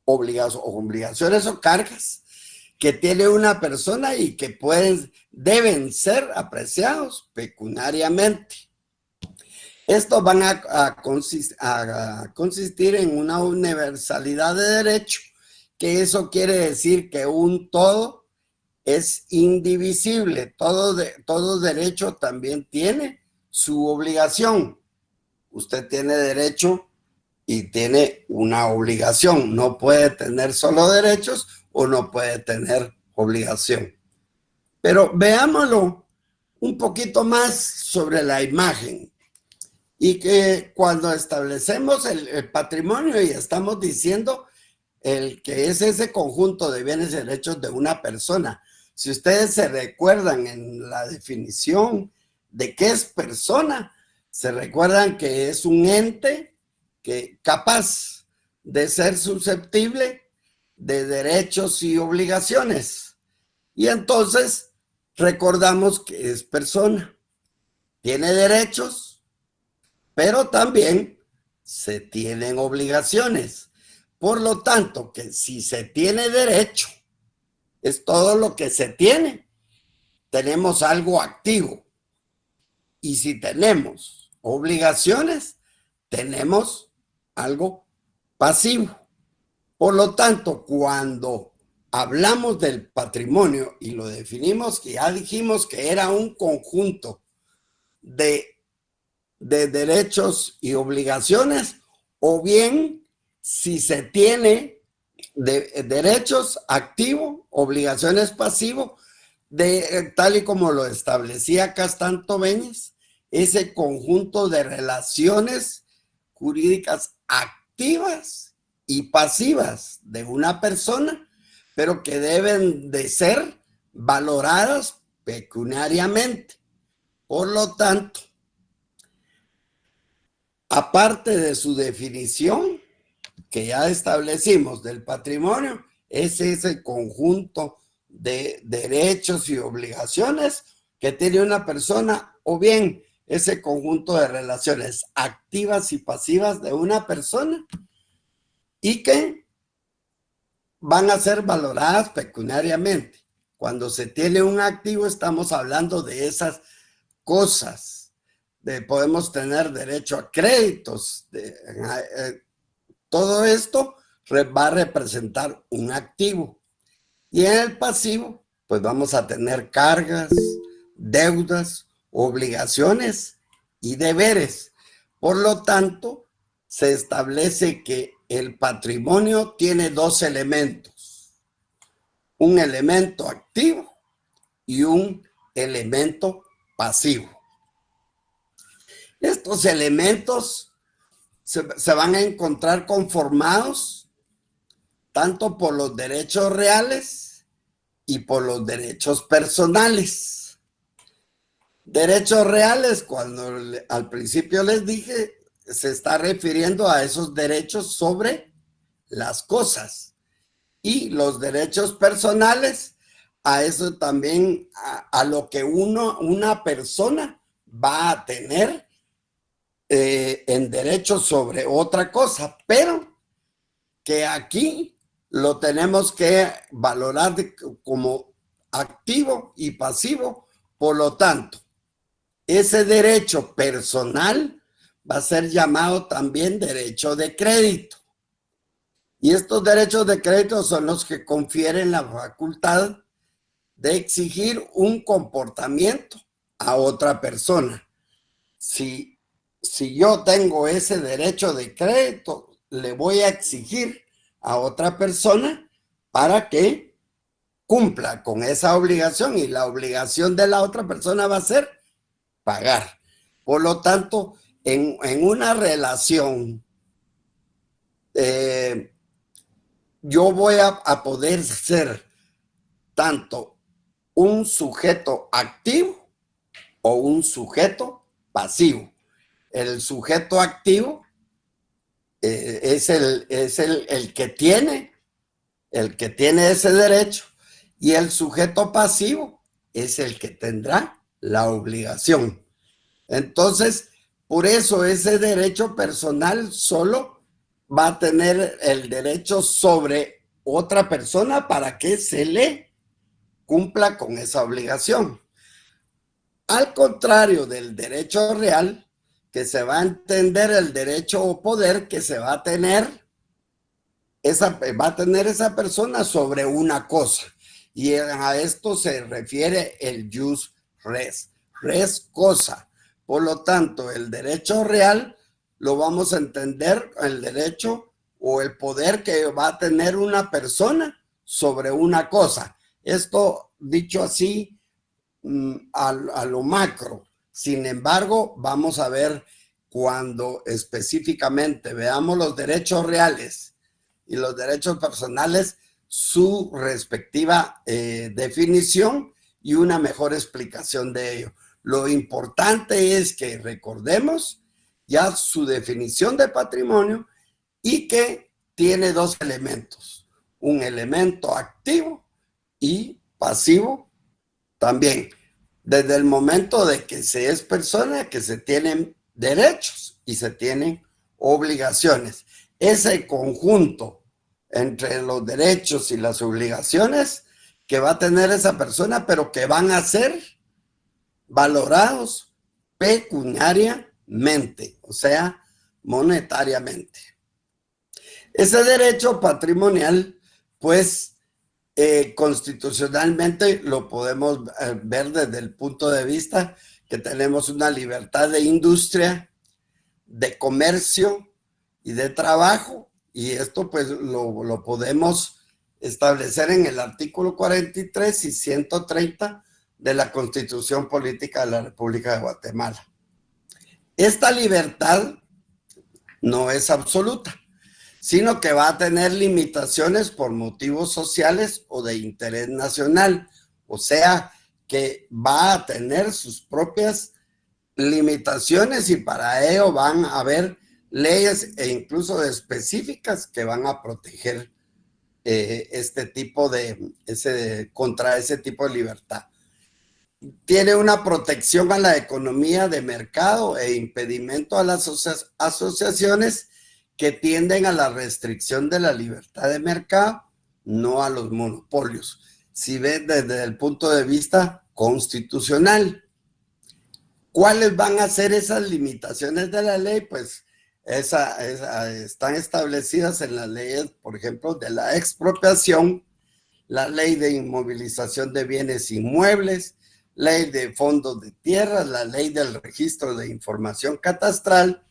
obligaciones o cargas que tiene una persona y que deben ser apreciados pecuniariamente. Estos van a consistir en una universalidad de derecho, que eso quiere decir que un todo es indivisible. Todo derecho también tiene su obligación. Usted tiene derecho y tiene una obligación. No puede tener solo derechos o no puede tener obligación. Pero veámoslo un poquito más sobre la imagen. Y que cuando establecemos el patrimonio y estamos diciendo que es ese conjunto de bienes y derechos de una persona. Si ustedes se recuerdan en la definición de qué es persona, se recuerdan que es un ente capaz de ser susceptible de derechos y obligaciones. Y entonces recordamos que es persona. Tiene derechos, pero también se tienen obligaciones. Por lo tanto, que si se tiene derecho, es todo lo que se tiene. Tenemos algo activo. Y si tenemos obligaciones, tenemos algo pasivo. Por lo tanto, cuando hablamos del patrimonio y lo definimos, que ya dijimos que era un conjunto de derechos y obligaciones, o bien si se tiene derechos activo, obligaciones pasivo, tal y como lo establecía Castán Tobeñez, ese conjunto de relaciones jurídicas activas y pasivas de una persona, pero que deben de ser valoradas pecuniariamente. Por lo tanto, aparte de su definición que ya establecimos del patrimonio, es ese conjunto de derechos y obligaciones que tiene una persona, o bien ese conjunto de relaciones activas y pasivas de una persona y que van a ser valoradas pecuniariamente. Cuando se tiene un activo, estamos hablando de esas cosas. Podemos tener derecho a créditos. Todo esto va a representar un activo. Y en el pasivo, pues vamos a tener cargas, deudas, obligaciones y deberes. Por lo tanto, se establece que el patrimonio tiene dos elementos. Un elemento activo y un elemento pasivo. Estos elementos se van a encontrar conformados tanto por los derechos reales y por los derechos personales. Derechos reales, cuando al principio les dije, se está refiriendo a esos derechos sobre las cosas. Y los derechos personales, a eso también, a lo que una persona va a tener en derechos sobre otra cosa, pero que aquí lo tenemos que valorar como activo y pasivo. Por lo tanto, ese derecho personal va a ser llamado también derecho de crédito. Y estos derechos de crédito son los que confieren la facultad de exigir un comportamiento a otra persona. Si yo tengo ese derecho de crédito, le voy a exigir a otra persona para que cumpla con esa obligación, y la obligación de la otra persona va a ser pagar. Por lo tanto, en una relación, yo voy a poder ser tanto un sujeto activo o un sujeto pasivo. El sujeto activo es el que tiene ese derecho, y el sujeto pasivo es el que tendrá la obligación. Entonces, por eso ese derecho personal solo va a tener el derecho sobre otra persona para que se le cumpla con esa obligación. Al contrario del derecho real, que se va a entender el derecho o poder que se va a tener esa persona sobre una cosa. Y a esto se refiere el jus res. Res, cosa. Por lo tanto, el derecho real lo vamos a entender, el derecho o el poder que va a tener una persona sobre una cosa. Esto dicho así a lo macro. Sin embargo, vamos a ver cuando específicamente veamos los derechos reales y los derechos personales, su respectiva definición y una mejor explicación de ello. Lo importante es que recordemos ya su definición de patrimonio y que tiene dos elementos, un elemento activo y pasivo también. Desde el momento de que se es persona, que se tienen derechos y se tienen obligaciones. Ese conjunto entre los derechos y las obligaciones que va a tener esa persona, pero que van a ser valorados pecuniariamente, o sea, monetariamente. Ese derecho patrimonial, pues, constitucionalmente lo podemos ver desde el punto de vista que tenemos una libertad de industria, de comercio y de trabajo, y esto pues lo podemos establecer en el artículo 43 y 130 de la Constitución Política de la República de Guatemala. Esta libertad no es absoluta, sino que va a tener limitaciones por motivos sociales o de interés nacional, o sea, que va a tener sus propias limitaciones y para ello van a haber leyes e incluso específicas que van a proteger contra ese tipo de libertad. Tiene una protección a la economía de mercado e impedimento a las asociaciones que tienden a la restricción de la libertad de mercado, no a los monopolios. Si ven desde el punto de vista constitucional, ¿cuáles van a ser esas limitaciones de la ley? Pues están establecidas en las leyes, por ejemplo, de la expropiación, la ley de inmovilización de bienes inmuebles, ley de fondos de tierras, la ley del registro de información catastral,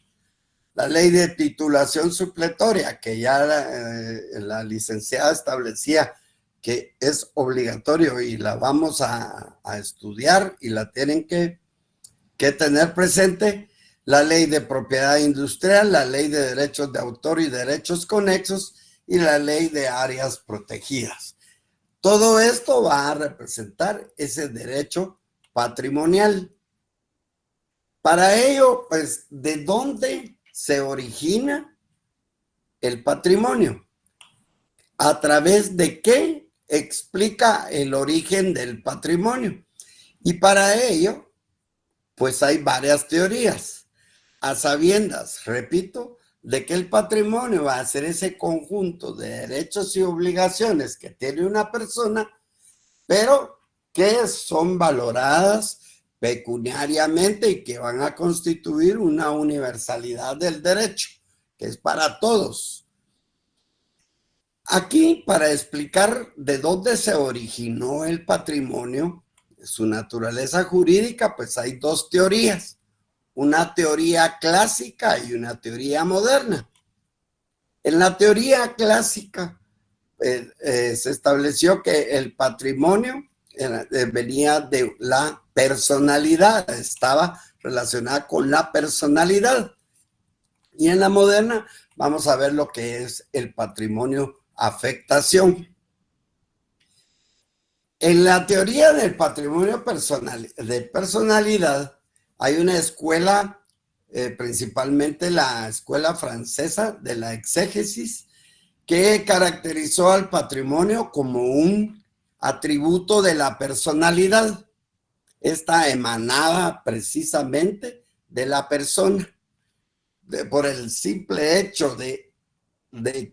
la ley de titulación supletoria, que ya la licenciada establecía que es obligatorio y la vamos a estudiar y la tienen que tener presente, la ley de propiedad industrial, la ley de derechos de autor y derechos conexos y la ley de áreas protegidas. Todo esto va a representar ese derecho patrimonial. Para ello, pues, ¿de dónde se origina el patrimonio? ¿A través de qué explica el origen del patrimonio? Y para ello, pues hay varias teorías, a sabiendas, repito, de que el patrimonio va a ser ese conjunto de derechos y obligaciones que tiene una persona, pero que son valoradas pecuniariamente y que van a constituir una universalidad del derecho, que es para todos. Aquí, para explicar de dónde se originó el patrimonio, su naturaleza jurídica, pues hay dos teorías, una teoría clásica y una teoría moderna. En la teoría clásica se estableció que el patrimonio venía de la personalidad, estaba relacionada con la personalidad. Y en la moderna vamos a ver lo que es el patrimonio afectación. En la teoría del patrimonio de personalidad hay una escuela principalmente la escuela francesa de la exégesis, que caracterizó al patrimonio como un atributo de la personalidad. Esta emanaba precisamente de la persona, por el simple hecho de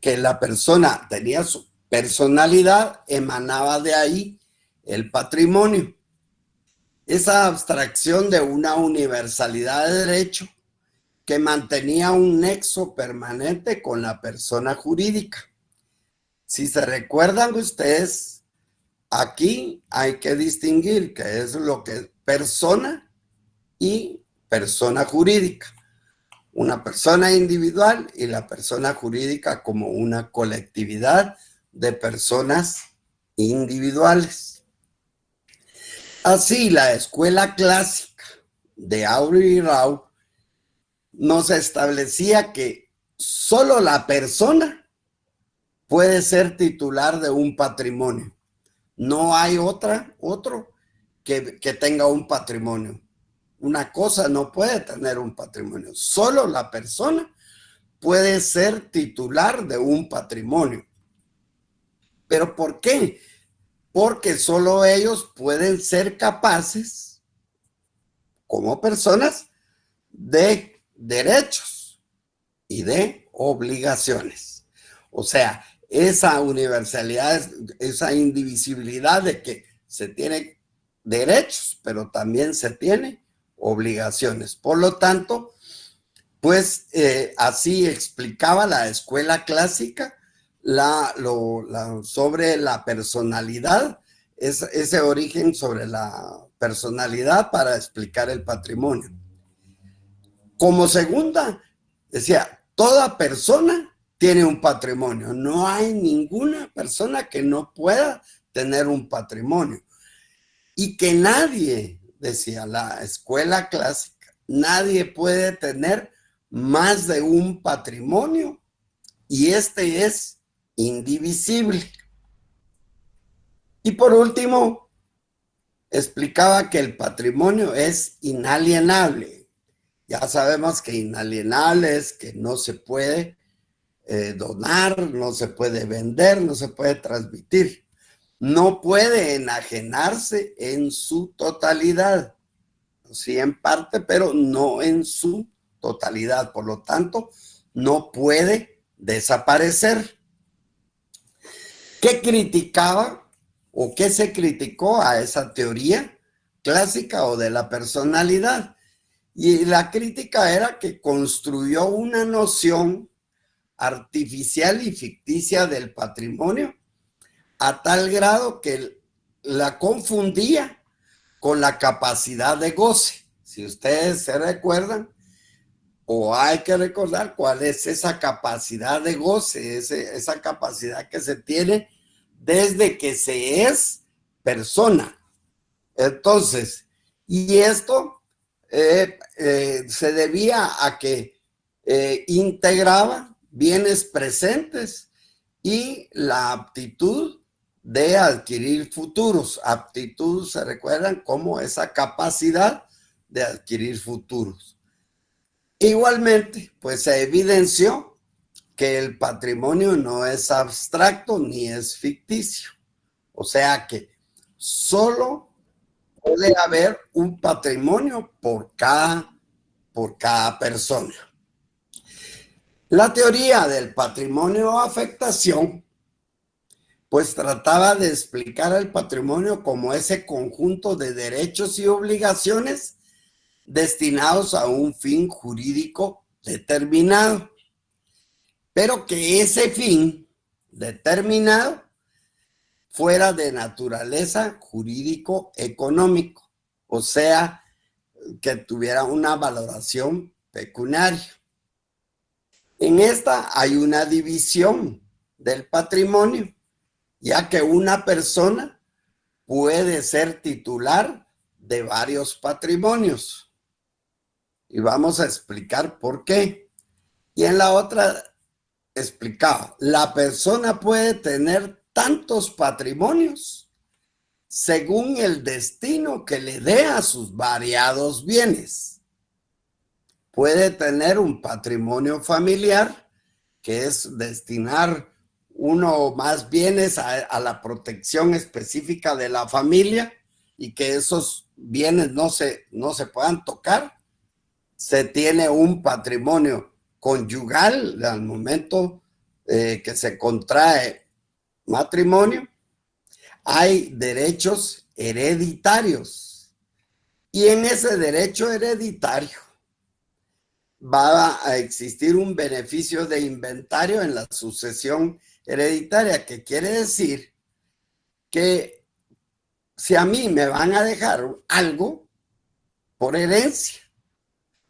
que la persona tenía su personalidad, emanaba de ahí el patrimonio. Esa abstracción de una universalidad de derecho que mantenía un nexo permanente con la persona jurídica. Si se recuerdan ustedes, aquí hay que distinguir qué es lo que es persona y persona jurídica. Una persona individual y la persona jurídica como una colectividad de personas individuales. Así, la escuela clásica de Aubrey y Rao nos establecía que solo la persona puede ser titular de un patrimonio. No hay otro que tenga un patrimonio. Una cosa no puede tener un patrimonio. Solo la persona puede ser titular de un patrimonio. ¿Pero por qué? Porque solo ellos pueden ser capaces, como personas, de derechos y de obligaciones. O sea, esa universalidad, esa indivisibilidad de que se tiene derechos, pero también se tiene obligaciones. Por lo tanto, pues así explicaba la escuela clásica sobre la personalidad, ese origen sobre la personalidad para explicar el patrimonio. Como segunda, decía, toda persona tiene un patrimonio. No hay ninguna persona que no pueda tener un patrimonio. Y que nadie, decía la escuela clásica, nadie puede tener más de un patrimonio y este es indivisible. Y por último, explicaba que el patrimonio es inalienable. Ya sabemos que inalienable es que no se puede donar, no se puede vender, no se puede transmitir. No puede enajenarse en su totalidad. Sí, en parte, pero no en su totalidad. Por lo tanto, no puede desaparecer. ¿Qué criticaba o qué se criticó a esa teoría clásica o de la personalidad? Y la crítica era que construyó una noción artificial y ficticia del patrimonio a tal grado que la confundía con la capacidad de goce. Si ustedes se recuerdan, o hay que recordar cuál es esa capacidad de goce, esa capacidad que se tiene desde que se es persona. Entonces, y esto se debía a que integraba bienes presentes y la aptitud de adquirir futuros. Aptitud, ¿se recuerdan? Como esa capacidad de adquirir futuros. Igualmente, pues se evidenció que el patrimonio no es abstracto ni es ficticio. O sea que solo puede haber un patrimonio por cada persona. La teoría del patrimonio o afectación pues trataba de explicar el patrimonio como ese conjunto de derechos y obligaciones destinados a un fin jurídico determinado, pero que ese fin determinado fuera de naturaleza jurídico-económico, o sea, que tuviera una valoración pecuniaria. En esta hay una división del patrimonio, ya que una persona puede ser titular de varios patrimonios. Y vamos a explicar por qué. Y en la otra explicaba, la persona puede tener tantos patrimonios según el destino que le dé a sus variados bienes. puede tener un patrimonio familiar, que es destinar uno o más bienes a la protección específica de la familia y que esos bienes no se puedan tocar. Se tiene un patrimonio conyugal al momento que se contrae matrimonio. Hay derechos hereditarios y en ese derecho hereditario va a existir un beneficio de inventario en la sucesión hereditaria, que quiere decir que si a mí me van a dejar algo por herencia,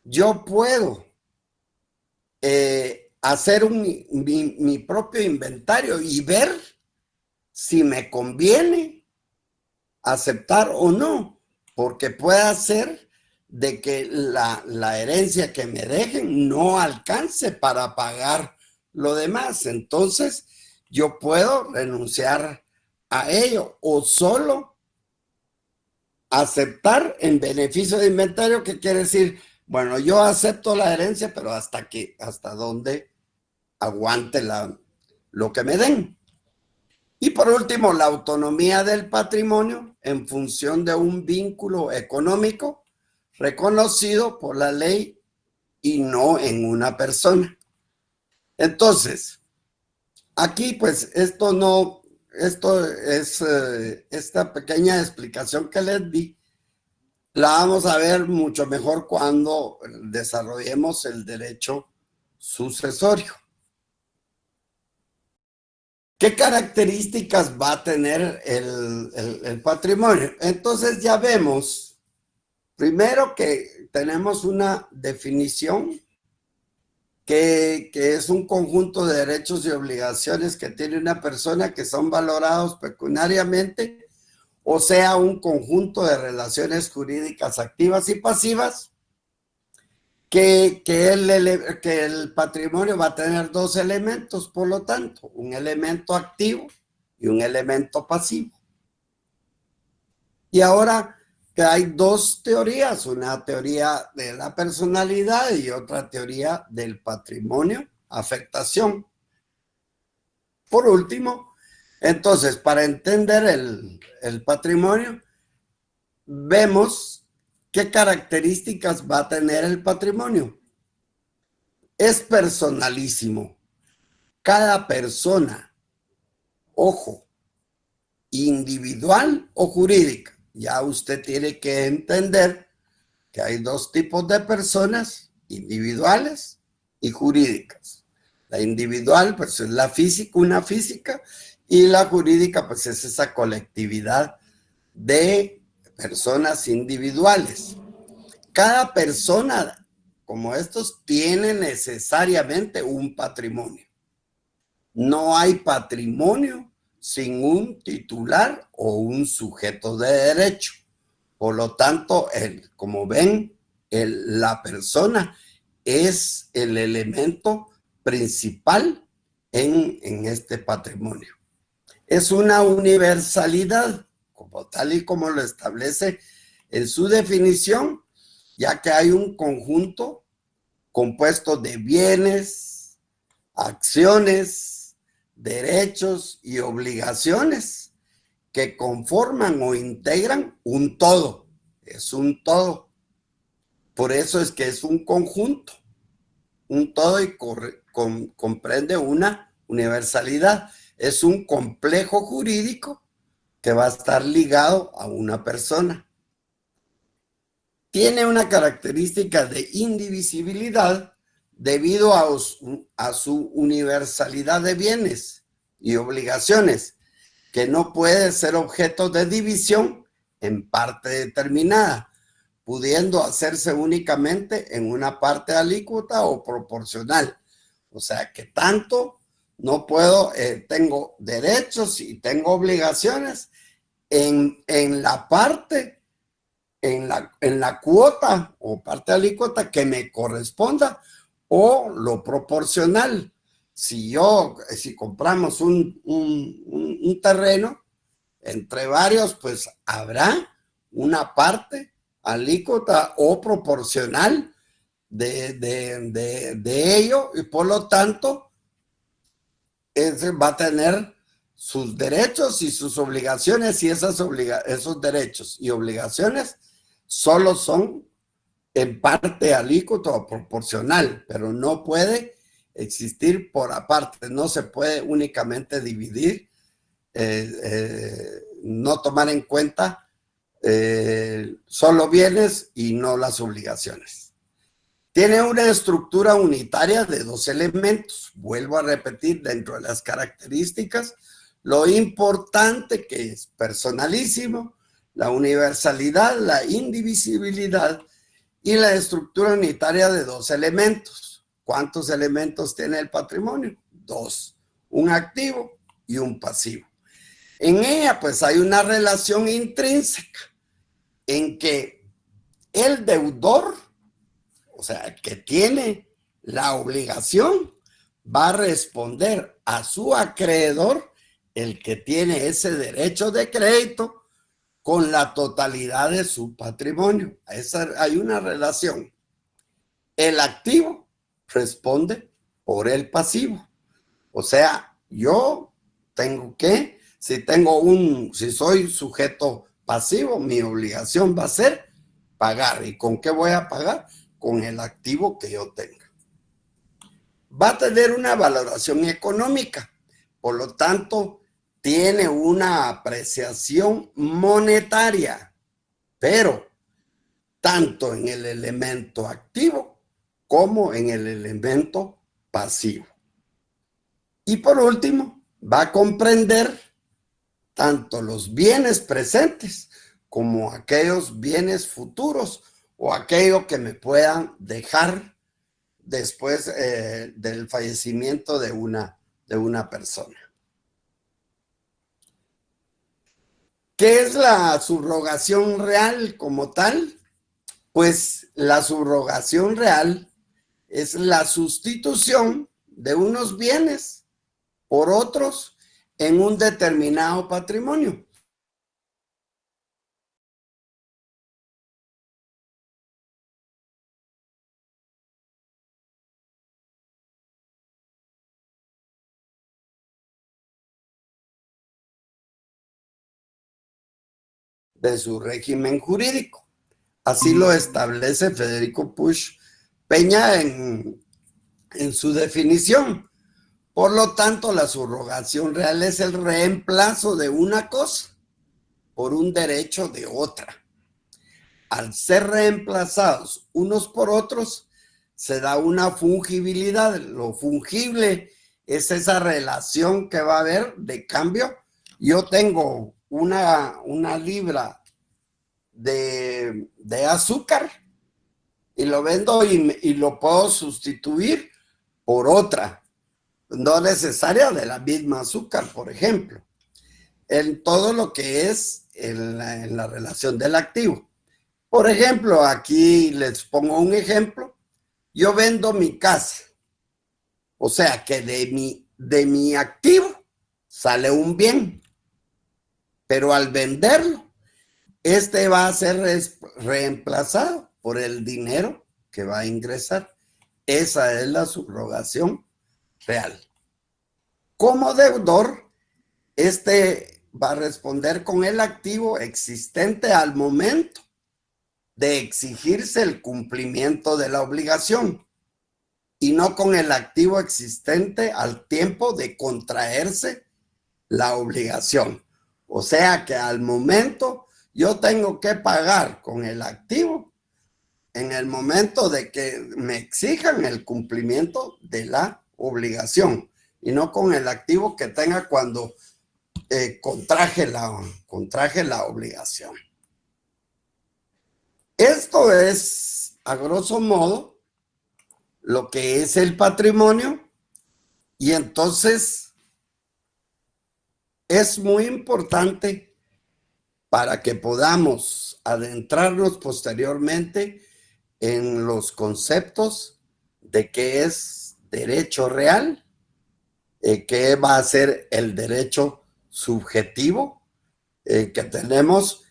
yo puedo hacer mi propio inventario y ver si me conviene aceptar o no, porque puede ser de que la herencia que me dejen no alcance para pagar lo demás. Entonces, yo puedo renunciar a ello o solo aceptar en beneficio de inventario, que quiere decir, bueno, yo acepto la herencia, pero hasta donde aguante lo que me den. Y por último, la autonomía del patrimonio en función de un vínculo económico reconocido por la ley y no en una persona. Entonces, aquí pues esta pequeña explicación que les di, la vamos a ver mucho mejor cuando desarrollemos el derecho sucesorio. ¿Qué características va a tener el patrimonio? Entonces ya vemos, primero, que tenemos una definición que es un conjunto de derechos y obligaciones que tiene una persona que son valorados pecuniariamente, o sea, un conjunto de relaciones jurídicas activas y pasivas, que el patrimonio va a tener dos elementos, por lo tanto, un elemento activo y un elemento pasivo. Y ahora que hay dos teorías, una teoría de la personalidad y otra teoría del patrimonio, afectación. Por último, entonces, para entender el patrimonio, vemos ¿qué características va a tener el patrimonio? Es personalísimo. Cada persona, ojo, individual o jurídica. Ya usted tiene que entender que hay dos tipos de personas, individuales y jurídicas. La individual, pues es la física, una física, y la jurídica, pues es esa colectividad de personas individuales. Cada persona como estos tiene necesariamente un patrimonio. No hay patrimonio sin un titular o un sujeto de derecho. Por lo tanto, como ven, la persona es el elemento principal en este patrimonio. Es una universalidad, como tal y como lo establece en su definición, ya que hay un conjunto compuesto de bienes, acciones, derechos y obligaciones que conforman o integran un todo. Es un todo. Por eso es que es un conjunto, un todo, y comprende una universalidad. Es un complejo jurídico que va a estar ligado a una persona. Tiene una característica de indivisibilidad debido a su universalidad de bienes y obligaciones, que no puede ser objeto de división en parte determinada, pudiendo hacerse únicamente en una parte alícuota o proporcional. O sea que tanto no puedo, tengo derechos y tengo obligaciones en la parte, en la cuota o parte alícuota que me corresponda, o lo proporcional. Si compramos un terreno entre varios, pues habrá una parte alícuota o proporcional de ello, y por lo tanto va a tener sus derechos y sus obligaciones, y esos derechos y obligaciones solo son en parte alícuota o proporcional, pero no puede existir por aparte, no se puede únicamente dividir, no tomar en cuenta solo bienes y no las obligaciones. Tiene una estructura unitaria de 2 elementos. Vuelvo a repetir, dentro de las características, lo importante que es personalísimo, la universalidad, la indivisibilidad y la estructura unitaria de 2 elementos. ¿Cuántos elementos tiene el patrimonio? 2. Un activo y un pasivo. En ella, pues, hay una relación intrínseca en que el deudor, o sea, el que tiene la obligación, va a responder a su acreedor, el que tiene ese derecho de crédito, con la totalidad de su patrimonio. Hay una relación. El activo responde por el pasivo. O sea, yo tengo que, si soy sujeto pasivo, mi obligación va a ser pagar. ¿Y con qué voy a pagar? Con el activo que yo tenga. Va a tener una valoración económica, por lo tanto, tiene una apreciación monetaria, pero tanto en el elemento activo como en el elemento pasivo. Y por último, va a comprender tanto los bienes presentes como aquellos bienes futuros o aquello que me puedan dejar después del fallecimiento de una persona. ¿Qué es la subrogación real como tal? Pues la subrogación real es la sustitución de unos bienes por otros en un determinado patrimonio. De su régimen jurídico. Así lo establece Federico Puig Peña en su definición. Por lo tanto, la subrogación real es el reemplazo de una cosa por un derecho de otra. Al ser reemplazados unos por otros, se da una fungibilidad. Lo fungible es esa relación que va a haber de cambio. Yo tengo una libra de azúcar y lo vendo y lo puedo sustituir por otra, no necesaria de la misma azúcar, por ejemplo, en todo lo que es en la relación del activo. Por ejemplo, aquí les pongo un ejemplo. Yo vendo mi casa, o sea que de mi activo sale un bien, pero al venderlo, este va a ser reemplazado por el dinero que va a ingresar. Esa es la subrogación real. Como deudor, este va a responder con el activo existente al momento de exigirse el cumplimiento de la obligación y no con el activo existente al tiempo de contraerse la obligación. O sea que al momento yo tengo que pagar con el activo en el momento de que me exijan el cumplimiento de la obligación y no con el activo que tenga cuando contraje la obligación. Esto es, a grosso modo, lo que es el patrimonio, y entonces es muy importante para que podamos adentrarnos posteriormente en los conceptos de qué es derecho real, qué va a ser el derecho subjetivo que tenemos,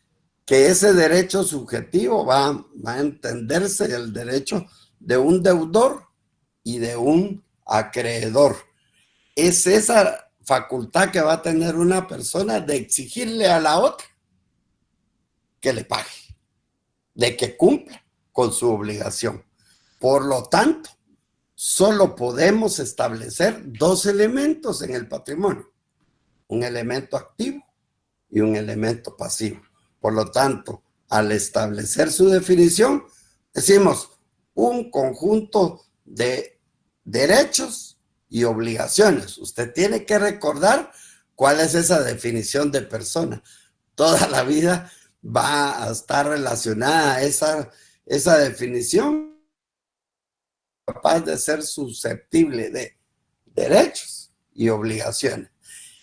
que ese derecho subjetivo va a entenderse el derecho de un deudor y de un acreedor. Es esa facultad que va a tener una persona de exigirle a la otra que le pague, de que cumpla con su obligación. Por lo tanto, solo podemos establecer dos elementos en el patrimonio, un elemento activo y un elemento pasivo. Por lo tanto, al establecer su definición, decimos un conjunto de derechos y obligaciones. Usted tiene que recordar cuál es esa definición de persona. Toda la vida va a estar relacionada a esa definición, capaz de ser susceptible de derechos y obligaciones.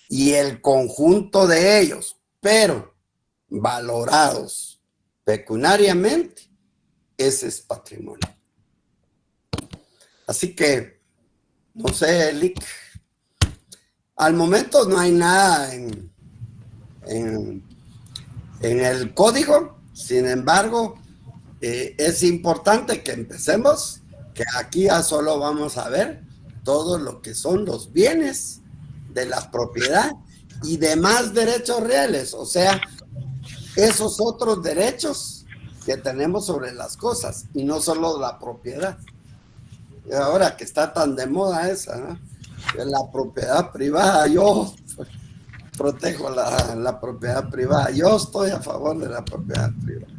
Y el conjunto de ellos, pero valorados pecuniariamente, ese es patrimonio. Así que, no sé, Lick, al momento no hay nada en el código. Sin embargo, es importante que empecemos, que aquí ya solo vamos a ver todo lo que son los bienes de la propiedad y demás derechos reales, o sea, esos otros derechos que tenemos sobre las cosas y no solo la propiedad. Y ahora que está tan de moda esa, ¿no? La propiedad privada, yo protejo la propiedad privada, yo estoy a favor de la propiedad privada.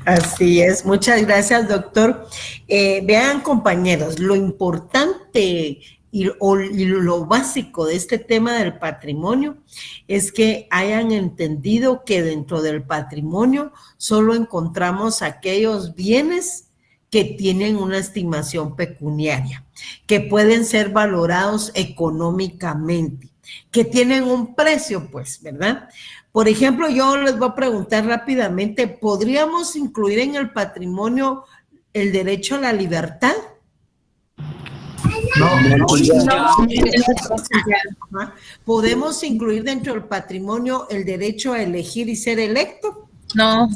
Así es, muchas gracias, doctor. Vean, compañeros, lo importante y lo básico de este tema del patrimonio es que hayan entendido que dentro del patrimonio solo encontramos aquellos bienes que tienen una estimación pecuniaria, que pueden ser valorados económicamente, que tienen un precio, pues, ¿verdad? Por ejemplo, yo les voy a preguntar rápidamente, ¿podríamos incluir en el patrimonio el derecho a la libertad? No. ¿Podemos incluir dentro del patrimonio el derecho a elegir y ser electo? No.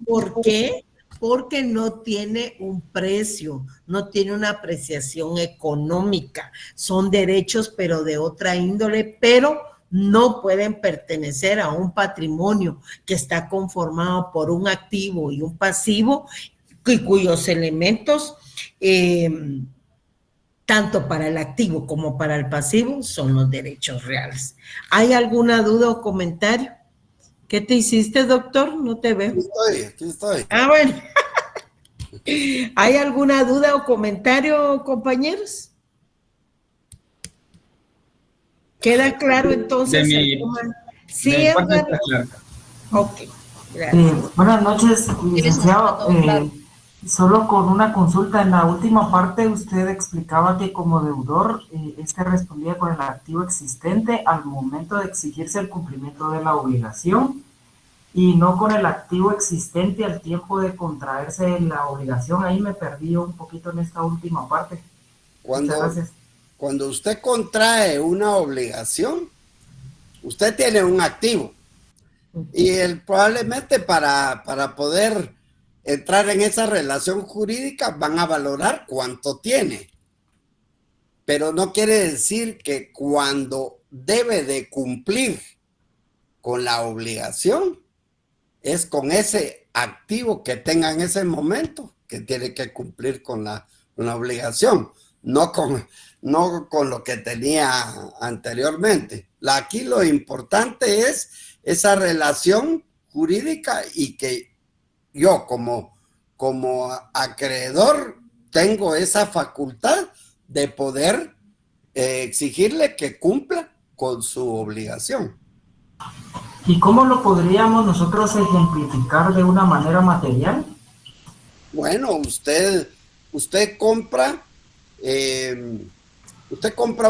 ¿Por qué? Porque no tiene un precio, no tiene una apreciación económica. Son derechos, pero de otra índole, pero no pueden pertenecer a un patrimonio que está conformado por un activo y un pasivo, y cuyos elementos, tanto para el activo como para el pasivo, son los derechos reales. ¿Hay alguna duda o comentario? ¿Qué te hiciste, doctor? No te veo. Aquí estoy. Ah, bueno. ¿Hay alguna duda o comentario, compañeros? ¿Queda claro entonces? Sí, Edgar. Ok, gracias. Buenas noches, licenciado. Solo con una consulta, en la última parte usted explicaba que como deudor, este respondía con el activo existente al momento de exigirse el cumplimiento de la obligación y no con el activo existente al tiempo de contraerse la obligación. Ahí me perdí un poquito en esta última parte. Cuando usted contrae una obligación, usted tiene un activo y probablemente para poder entrar en esa relación jurídica van a valorar cuánto tiene, pero no quiere decir que cuando debe de cumplir con la obligación es con ese activo que tenga en ese momento que tiene que cumplir con la obligación, no con lo que tenía anteriormente. Aquí lo importante es esa relación jurídica y que yo como acreedor tengo esa facultad de poder exigirle que cumpla con su obligación. ¿Y cómo lo podríamos nosotros ejemplificar de una manera material? Bueno, usted compra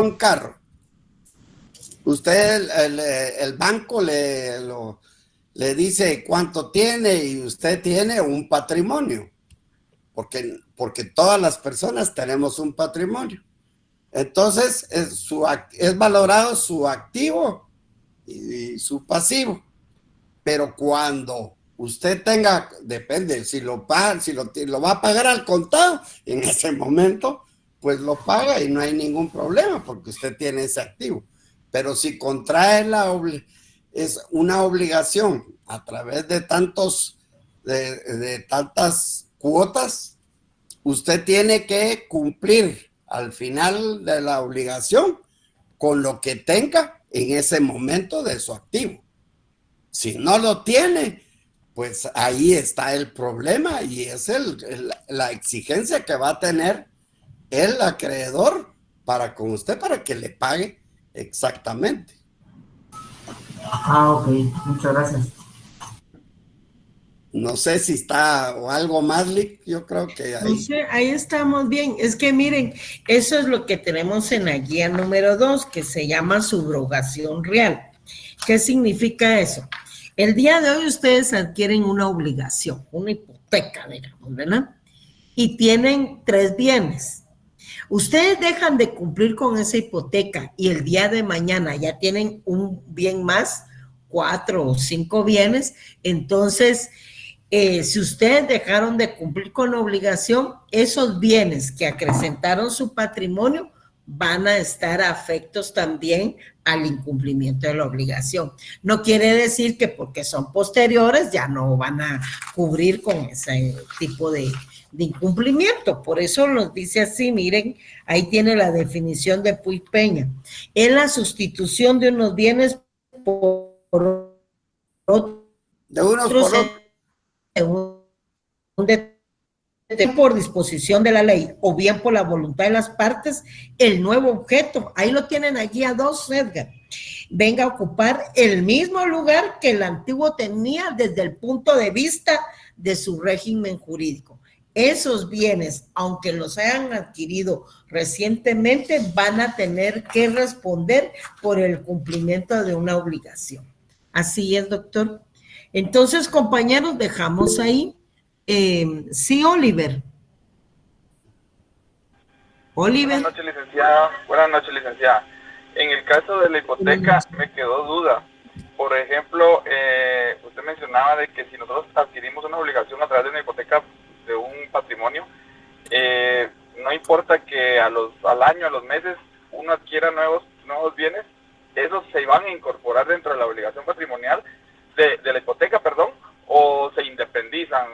un carro. Usted, el banco le dice cuánto tiene y usted tiene un patrimonio, porque todas las personas tenemos un patrimonio. Entonces, es valorado su activo y su pasivo. Pero cuando usted tenga, depende, si lo va a pagar al contado, en ese momento, pues lo paga y no hay ningún problema porque usted tiene ese activo. Pero si contrae es una obligación a través de tantas cuotas, usted tiene que cumplir al final de la obligación con lo que tenga en ese momento de su activo. Si no lo tiene, pues ahí está el problema y es la exigencia que va a tener el acreedor para con usted para que le pague exactamente. Ok, muchas gracias. No sé si está o algo más, Lick, yo creo que ahí. No sé, ahí estamos bien. Es que miren, eso es lo que tenemos en la guía número 2, que se llama subrogación real. ¿Qué significa eso? El día de hoy ustedes adquieren una obligación, una hipoteca, digamos, ¿verdad? Y tienen 3 bienes. Ustedes dejan de cumplir con esa hipoteca y el día de mañana ya tienen un bien más, 4 o 5 bienes, entonces, si ustedes dejaron de cumplir con la obligación, esos bienes que acrecentaron su patrimonio van a estar afectos también al incumplimiento de la obligación. No quiere decir que porque son posteriores ya no van a cubrir con ese tipo de incumplimiento. Por eso nos dice así, miren, ahí tiene la definición de Puig Peña. Es la sustitución de unos bienes por otros. De unos por otros. Por disposición de la ley o bien por la voluntad de las partes, el nuevo objeto, ahí lo tienen allí a 2, Edgar, venga a ocupar el mismo lugar que el antiguo tenía desde el punto de vista de su régimen jurídico. Esos bienes, aunque los hayan adquirido recientemente, van a tener que responder por el cumplimiento de una obligación. Así es, doctor. Entonces, compañeros, dejamos ahí. Sí, Oliver. Buenas noches, licenciada. Buenas noches, licenciada. En el caso de la hipoteca me quedó duda. Por ejemplo, usted mencionaba de que si nosotros adquirimos una obligación a través de una hipoteca de un patrimonio, no importa que al año, a los meses, uno adquiera nuevos bienes, esos se van a incorporar dentro de la obligación patrimonial de la hipoteca, perdón, o se independizan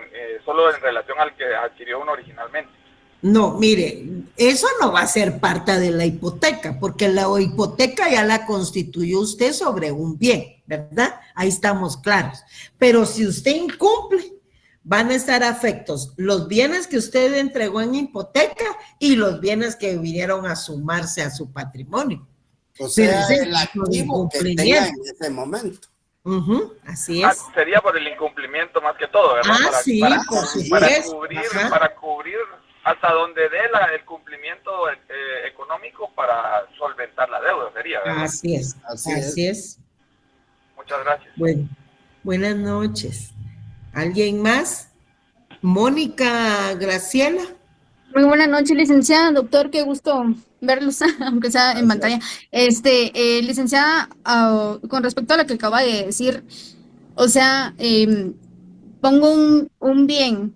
solo en relación al que adquirió uno originalmente. No, mire, eso no va a ser parte de la hipoteca, porque la hipoteca ya la constituyó usted sobre un bien, ¿verdad? Ahí estamos claros. Pero si usted incumple, van a estar afectos los bienes que usted entregó en hipoteca y los bienes que vinieron a sumarse a su patrimonio. O sea, el activo que tenga en ese momento. Así es. Sería por el incumplimiento más que todo, ¿verdad? Para cubrir hasta donde dé el cumplimiento económico para solventar la deuda, sería, ¿verdad? Así es, así es. Muchas gracias. Bueno, buenas noches. ¿Alguien más? Mónica Graciela. Muy buenas noches, licenciada, doctor, qué gusto verlos, aunque sea en pantalla. Licenciada, con respecto a lo que acaba de decir, o sea, pongo un bien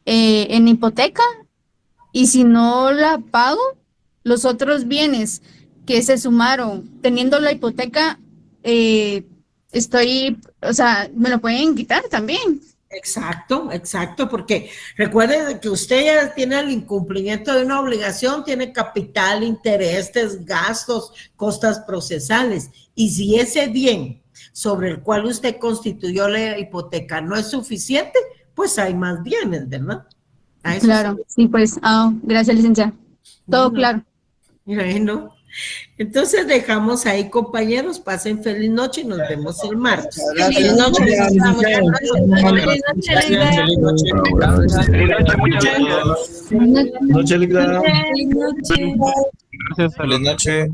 en hipoteca y si no la pago, los otros bienes que se sumaron teniendo la hipoteca, me lo pueden quitar también. Exacto, porque recuerde que usted ya tiene el incumplimiento de una obligación, tiene capital, intereses, gastos, costas procesales, y si ese bien sobre el cual usted constituyó la hipoteca no es suficiente, pues hay más bienes, ¿verdad? Claro, sí, pues, gracias, licenciada. Todo claro. Bueno, entonces dejamos ahí, compañeros, pasen feliz noche y nos vemos el martes. Feliz noche. Feliz noche. Feliz noche.